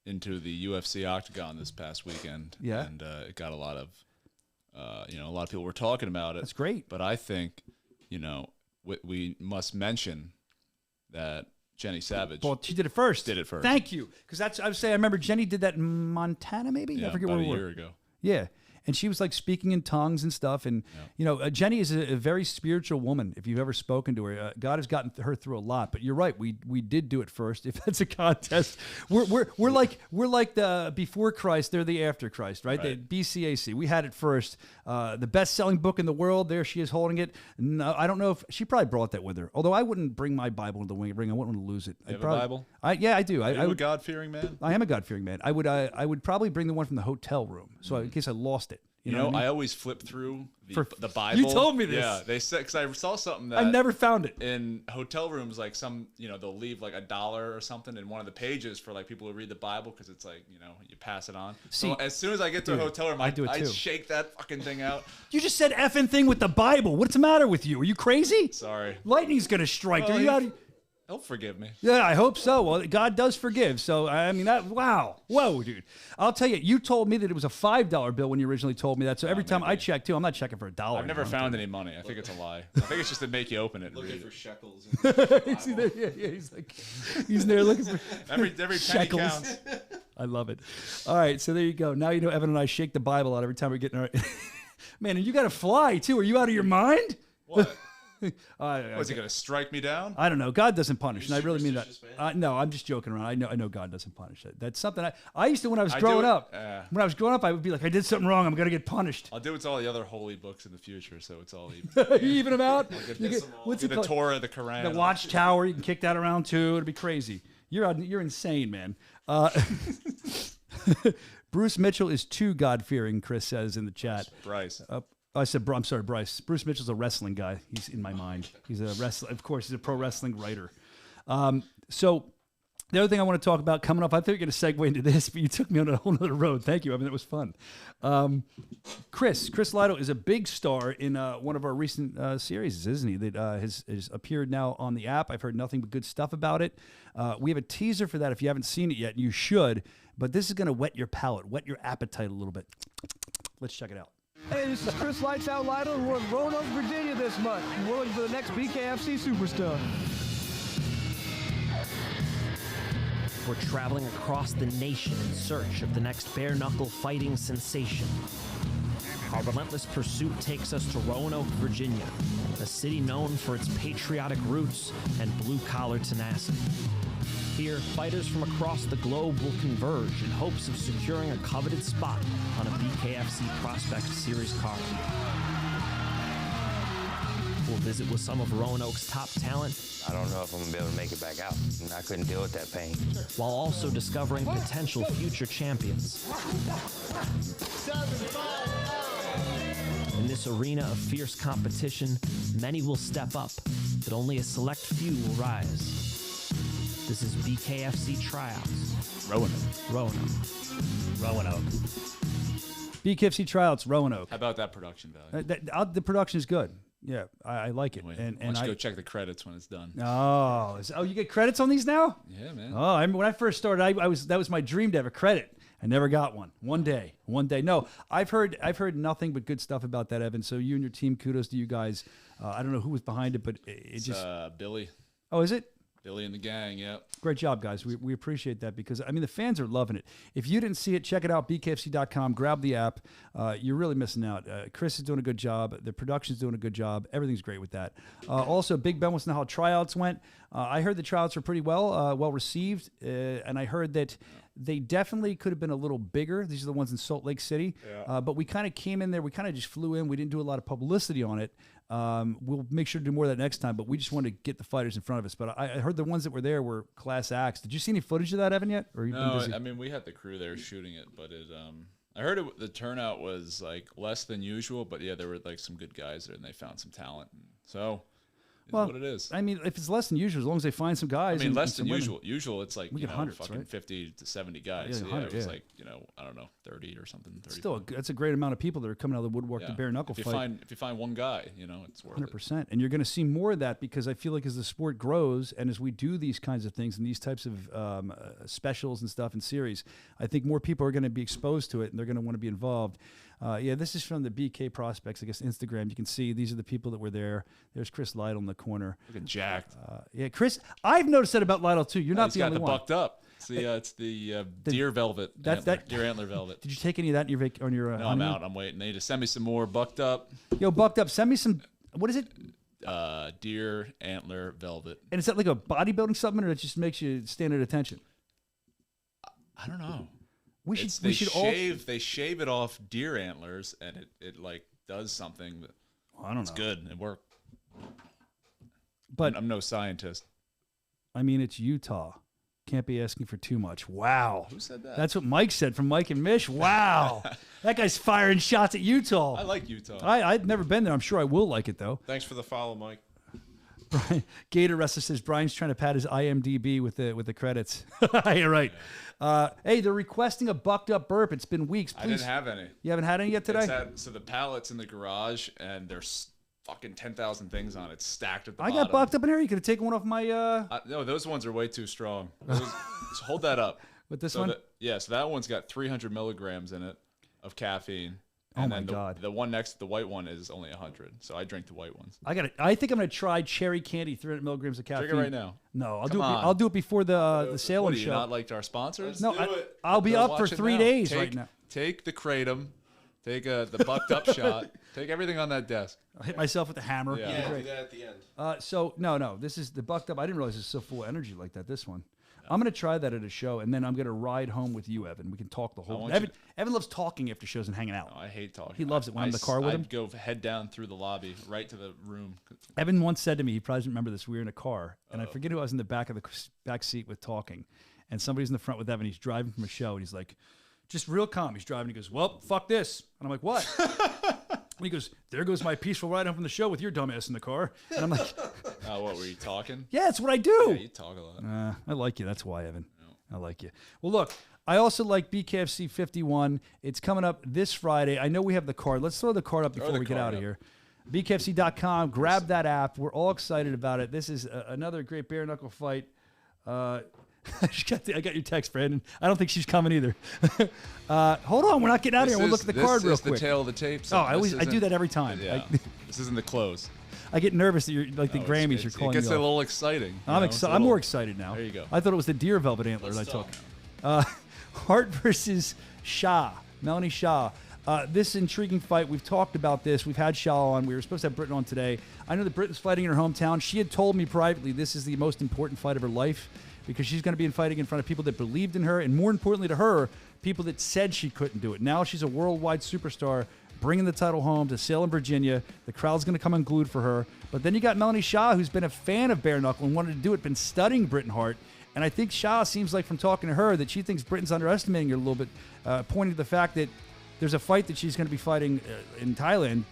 into the UFC octagon this past weekend. Yeah. And it got a lot of, a lot of people were talking about it. That's great. But I think, we must mention that Jenny Savage. Well, she did it first. Thank you. Because I would say, I remember Jenny did that in Montana, maybe? Yeah, I forget about where a we year were. ago. Yeah. And she was like speaking in tongues and stuff. And, Jenny is a very spiritual woman. If you've ever spoken to her, God has gotten her through a lot. But you're right. We did do it first. If that's a contest, we're like the before Christ. They're the after Christ, right? The BCAC. We had it first. The best-selling book in the world. There she is holding it. No, I don't know if she probably brought that with her. Although I wouldn't bring my Bible in the ring. I wouldn't want to lose it. You have a Bible? Yeah, I do. Are you a God-fearing man? I am a God-fearing man. I would probably bring the one from the hotel room, so in case I lost it. You know what I mean? I always flip through the Bible. You told me this. Yeah, they said, because I saw something that I never found it in hotel rooms. Like they'll leave like $1 or something in one of the pages for like people who read the Bible, because it's like you pass it on. So as soon as I get to a hotel room, I shake that fucking thing out. You just said effing thing with the Bible. What's the matter with you? Are you crazy? Sorry. Lightning's gonna strike. Well, Are you out of... He'll forgive me. Yeah, I hope so. Well, God does forgive. So, I mean, wow. Whoa, dude. I'll tell you, you told me that it was a $5 bill when you originally told me that. So every time I check, too, I'm not checking for $1. I've never found any money. I think it's a lie. I think it's just to make you open it and looking read for it. shekels. He's there looking for every penny shekels. counts. I love it. All right, so there you go. Now you know Evan and I shake the Bible out every time we're getting our... Man, and you got to fly, too. Are you out of your mind? What? Was he going to strike me down? I don't know. God doesn't punish, and I really mean that. No, I'm just joking around. I know God doesn't punish. That's something I used to when I was growing up. When I was growing up, I would be like, I did something wrong. I'm going to get punished. I'll do it to all the other holy books in the future, so it's all even. You even them out? What's the Torah, the Quran, the Watchtower. You can kick that around too. It'd be crazy. You're insane, man. Bruce Mitchell is too God-fearing, Chris says in the chat. Bryce. I said, I'm sorry, Bryce. Bruce Mitchell's a wrestling guy. He's in my mind. He's a wrestler. Of course, he's a pro wrestling writer. So the other thing I want to talk about coming up, I thought you were going to segue into this, but you took me on a whole other road. Thank you. I mean, it was fun. Chris Lytle is a big star in one of our recent series, isn't he? That has appeared now on the app. I've heard nothing but good stuff about it. We have a teaser for that. If you haven't seen it yet, you should. But this is going to whet your palate, whet your appetite a little bit. Let's check it out. Hey, this is Chris Lights Out Lytle, and we're in Roanoke, Virginia this month. We're looking for the next BKFC superstar. We're traveling across the nation in search of the next bare-knuckle fighting sensation. Our relentless pursuit takes us to Roanoke, Virginia, a city known for its patriotic roots and blue-collar tenacity. Here, fighters from across the globe will converge in hopes of securing a coveted spot on a BKFC Prospect Series card. We'll visit with some of Roanoke's top talent. I don't know if I'm going to be able to make it back out. I couldn't deal with that pain. While also discovering potential future champions. In this arena of fierce competition, many will step up, but only a select few will rise. This is BKFC tryouts. Roanoke. Roanoke. BKFC tryouts, Roanoke. How about that production value? The production is good. Yeah, I like it. Why And don't you I go check the credits when it's done. Oh, you get credits on these now? Yeah, man. Oh, I remember when I first started, that was my dream to have a credit. I never got one. One day. No, I've heard nothing but good stuff about that, Evan. So you and your team, kudos to you guys. I don't know who was behind it, but it's just Billy. Oh, is it? Billy and the gang, yep. Great job, guys. We appreciate that because, I mean, the fans are loving it. If you didn't see it, check it out, bkfc.com. Grab the app. You're really missing out. Chris is doing a good job. The production's doing a good job. Everything's great with that. Also, Big Ben wants to know how tryouts went. I heard the tryouts were pretty well received, and I heard that they definitely could have been a little bigger. These are the ones in Salt Lake City. Yeah. But we kind of came in there. We kind of just flew in. We didn't do a lot of publicity on it. We'll make sure to do more of that next time, but we just wanted to get the fighters in front of us. But I heard the ones that were there were class acts. Did you see any footage of that, Evan, yet? Or you've been busy? I mean, we had the crew there shooting it, but I heard the turnout was like less than usual, but yeah, there were like some good guys there and they found some talent. So Well, what it is. I mean, if it's less than usual, as long as they find some guys. I mean, less and than some usual. women. Usual, it's like, We you get know, hundreds, fucking right? 50 to 70 guys. Yeah, So, yeah, 100, it was yeah. like, you know, I don't know, 30 or something. 30. Still, that's a great amount of people that are coming out of the woodwork to bare knuckle if you fight. If you find one guy, you know, it's worth it. 100%. And you're going to see more of that because I feel like as the sport grows and as we do these kinds of things and these types of specials and stuff and series, I think more people are going to be exposed to it and they're going to want to be involved. Yeah, this is from the BK Prospects, I guess, Instagram. You can see these are the people that were there. There's Chris Lytle in the corner. Looking jacked. Yeah, Chris, I've noticed that about Lytle too. You're not He's the got only the one. bucked up. It's the deer velvet. Deer antler velvet. Did you take any of that on your No, I'm out. I'm waiting. They need to send me some more bucked up. Yo, bucked up. Send me some. What is it? Deer antler velvet. And is that like a bodybuilding supplement, or it just makes you stand at attention? I don't know. We should. They We should all. They shave it off deer antlers, and it like does something. That, I don't know. It's good. It worked. But I'm no scientist. I mean, it's Utah. Can't be asking for too much. Wow. Who said that? That's what Mike said from Mike and Mish. Wow. That guy's firing shots at Utah. I like Utah. I've never been there. I'm sure I will like it, though. Thanks for the follow, Mike. Brian, Gator Wrestler says Brian's trying to pad his IMDb with the credits. You're right. Hey, they're requesting a bucked up burp. It's been weeks. Please. I didn't have any. You haven't had any yet today? So the pallet's in the garage, and there's fucking 10,000 things on it, stacked at the I bottom. got bucked up in here. You could have taken one off my. No, those ones are way too strong. Just hold that up. With this so one? So that one's got 300 milligrams in it of caffeine. Oh And my then God. The one next to the white one is only 100. So I drink the white ones. I think I'm gonna try cherry candy, 300 milligrams of caffeine. Drink it right now. No, I'll Come do it. on. I'll do it before the sale What, and do you show. not like our sponsors? No, I'll be up for Watch it 3 now. days Take- right now. Take the kratom. Take the bucked up shot. Take everything on that desk. I'll hit myself with a hammer. Yeah. It'll be Do great. that at the end. So no, this is the bucked up. I didn't realize it's so full of energy like that. This one, I'm gonna try that at a show, and then I'm gonna ride home with you, Evan. We can talk the whole. want Evan, you Evan loves talking after shows and hanging out. I hate talking. He loves it when I'm in the car with him. I'd go head down through the lobby, right to the room. Evan once said to me, he probably doesn't remember this. We were in a car, and I forget who I was in the back of the back seat with talking, and somebody's in the front with Evan. He's driving from a show, and he's like, just real calm. He's driving. He goes, "Well, fuck this," and I'm like, "What?" And he goes, "There goes my peaceful ride home from the show with your dumbass in the car." And I'm like, What were you talking? "Yeah, it's what I do." Yeah, you talk a lot. I like you. That's why, Evan. I like you. Well, look, I also like BKFC 51. It's coming up this Friday. I know we have the card. Let's throw the card up before we get out of here. BKFC.com. Grab that app. We're all excited about it. This is another great bare knuckle fight. I got your text, Brandon. I don't think she's coming either. Hold on, we're not getting out of here. We'll look at the card real quick. This is the tail of the tape. Oh, I do that every time. Yeah. This isn't the close. I get nervous that you're like the Grammys. You're calling It gets me a off. little exciting. I'm excited. I'm more excited now. There you go. I thought it was the deer velvet antlers I took. Hart versus Shaw. Melanie Shaw. This intriguing fight. We've talked about this. We've had Shaw on. We were supposed to have Britain on today. I know that Britain's fighting in her hometown. She had told me privately this is the most important fight of her life because she's going to be fighting in front of people that believed in her, and more importantly to her, people that said she couldn't do it. Now she's a worldwide superstar, bringing the title home to Salem, Virginia. The crowd's going to come unglued for her. But then you got Melanie Shaw, who's been a fan of bare knuckle and wanted to do it, been studying Britain Hart. And I think Shaw seems like, from talking to her, that she thinks Britain's underestimating her a little bit, pointing to the fact that there's a fight that she's going to be fighting in Thailand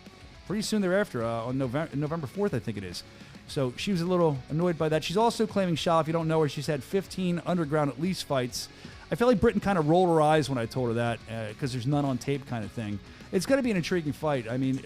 pretty soon thereafter on November 4th, I think it is. So she was a little annoyed by that. She's also claiming, Shaw, if you don't know her, she's had 15 underground at least fights. I feel like Britain kind of rolled her eyes when I told her that because there's none on tape kind of thing. It's going to be an intriguing fight. I mean,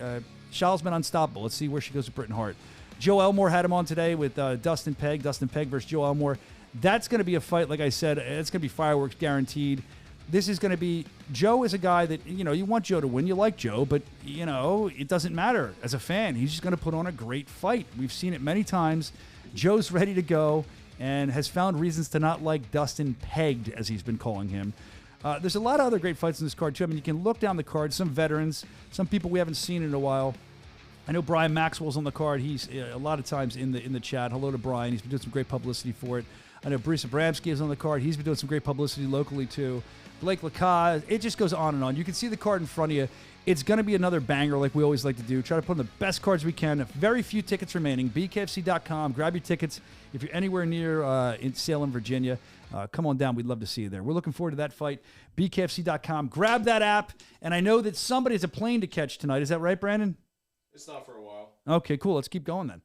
Shaw's been unstoppable. Let's see where she goes with Britain Hart. Joe Elmore had him on today with Dustin Pegg. Dustin Pegg versus Joe Elmore. That's going to be a fight, like I said. It's going to be fireworks guaranteed. This is going to be, Joe is a guy that, you want Joe to win. You like Joe, but, it doesn't matter. As a fan, he's just going to put on a great fight. We've seen it many times. Joe's ready to go and has found reasons to not like Dustin Pegged, as he's been calling him. There's a lot of other great fights in this card, too. I mean, you can look down the card. Some veterans, some people we haven't seen in a while. I know Brian Maxwell's on the card. He's a lot of times in the chat. Hello to Brian. He's been doing some great publicity for it. I know Bruce Abramsky is on the card. He's been doing some great publicity locally, too. Blake Lacaze. It just goes on and on. You can see the card in front of you. It's going to be another banger like we always like to do. Try to put on the best cards we can. Very few tickets remaining. BKFC.com. Grab your tickets. If you're anywhere near in Salem, Virginia, come on down. We'd love to see you there. We're looking forward to that fight. BKFC.com. Grab that app. And I know that somebody has a plane to catch tonight. Is that right, Brandon? It's not for a while. Okay, cool. Let's keep going then.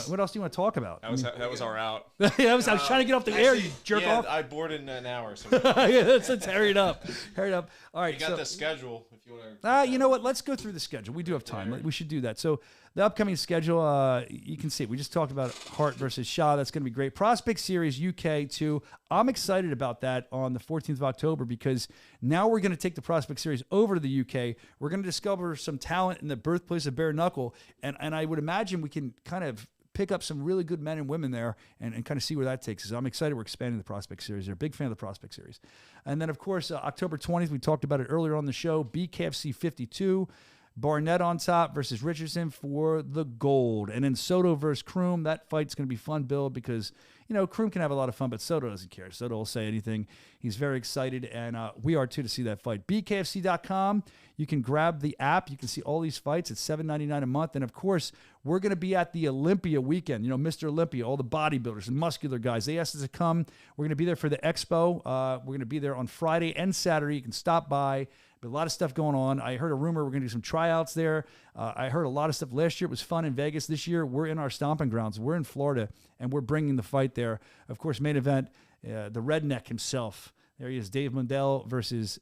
What else do you want to talk about? That was our out. I was trying to get off the air, you jerk off. I boarded in an hour. So yeah, let's hurry it up. Hurry it up. All right. You got the schedule if you want to. You know what? Let's go through the schedule. We do have time. We should do that. So the upcoming schedule, you can see. We just talked about Hart versus Shaw. That's going to be great. Prospect Series UK 2. I'm excited about that on the 14th of October because now we're going to take the Prospect Series over to the UK. We're going to discover some talent in the birthplace of Bare Knuckle, and I would imagine we can kind of pick up some really good men and women there and kind of see where that takes us. I'm excited we're expanding the Prospect Series. They're a big fan of the Prospect Series. And then, of course, October 20th, we talked about it earlier on the show, BKFC 52, Barnett on top versus Richardson for the gold. And then Soto versus Kroom. That fight's going to be fun, Bill, because, Kroom can have a lot of fun, but Soto doesn't care. Soto will say anything. He's very excited, and we are, too, to see that fight. BKFC.com. You can grab the app. You can see all these fights. It's $7.99 a month. And, of course, we're going to be at the Olympia weekend. Mr. Olympia, all the bodybuilders and muscular guys. They asked us to come. We're going to be there for the expo. We're going to be there on Friday and Saturday. You can stop by. But a lot of stuff going on. I heard a rumor we're going to do some tryouts there. I heard a lot of stuff. Last year it was fun in Vegas. This year we're in our stomping grounds. We're in Florida, and we're bringing the fight there. Of course, main event, the redneck himself. There he is, Dave Mundell versus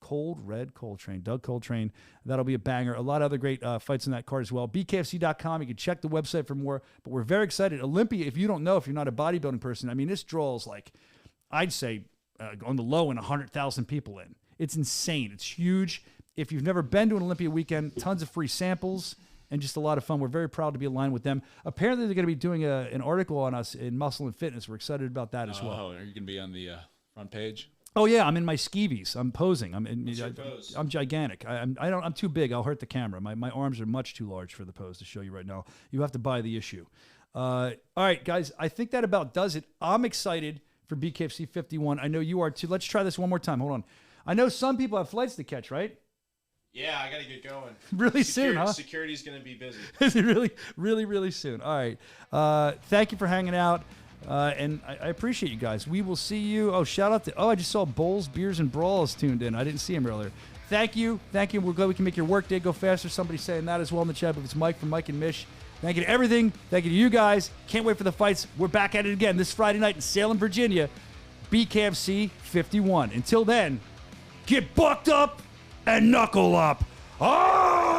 Doug Coltrane. That'll be a banger. A lot of other great fights on that card as well. BKFC.com. You can check the website for more. But we're very excited. Olympia, if you don't know, if you're not a bodybuilding person, I mean, this draws like, I'd say on the low end, 100,000 people in. It's insane. It's huge. If you've never been to an Olympia weekend, tons of free samples and just a lot of fun. We're very proud to be aligned with them. Apparently, they're going to be doing an article on us in Muscle and Fitness. We're excited about that as well. Oh, are you going to be on the front page? Oh yeah, I'm in my skeevies. I'm posing. What's your pose? I'm gigantic. I'm too big. I'll hurt the camera. My arms are much too large for the pose to show you right now. You have to buy the issue. All right, guys. I think that about does it. I'm excited for BKFC 51. I know you are too. Let's try this one more time. Hold on. I know some people have flights to catch, right? Yeah, I got to get going. Really soon, huh? Security's going to be busy. Is it really soon? All right. Thank you for hanging out. And I appreciate you guys. We will see you. Oh, shout out to, I just saw Bowls, Beers, and Brawls tuned in. I didn't see him earlier. Thank you. We're glad we can make your workday go faster. Somebody's saying that as well in the chat, but it's Mike from Mike and Mish. Thank you to everything. Thank you to you guys. Can't wait for the fights. We're back at it again this Friday night in Salem, Virginia. BKFC 51. Until then, get bucked up and knuckle up. Oh!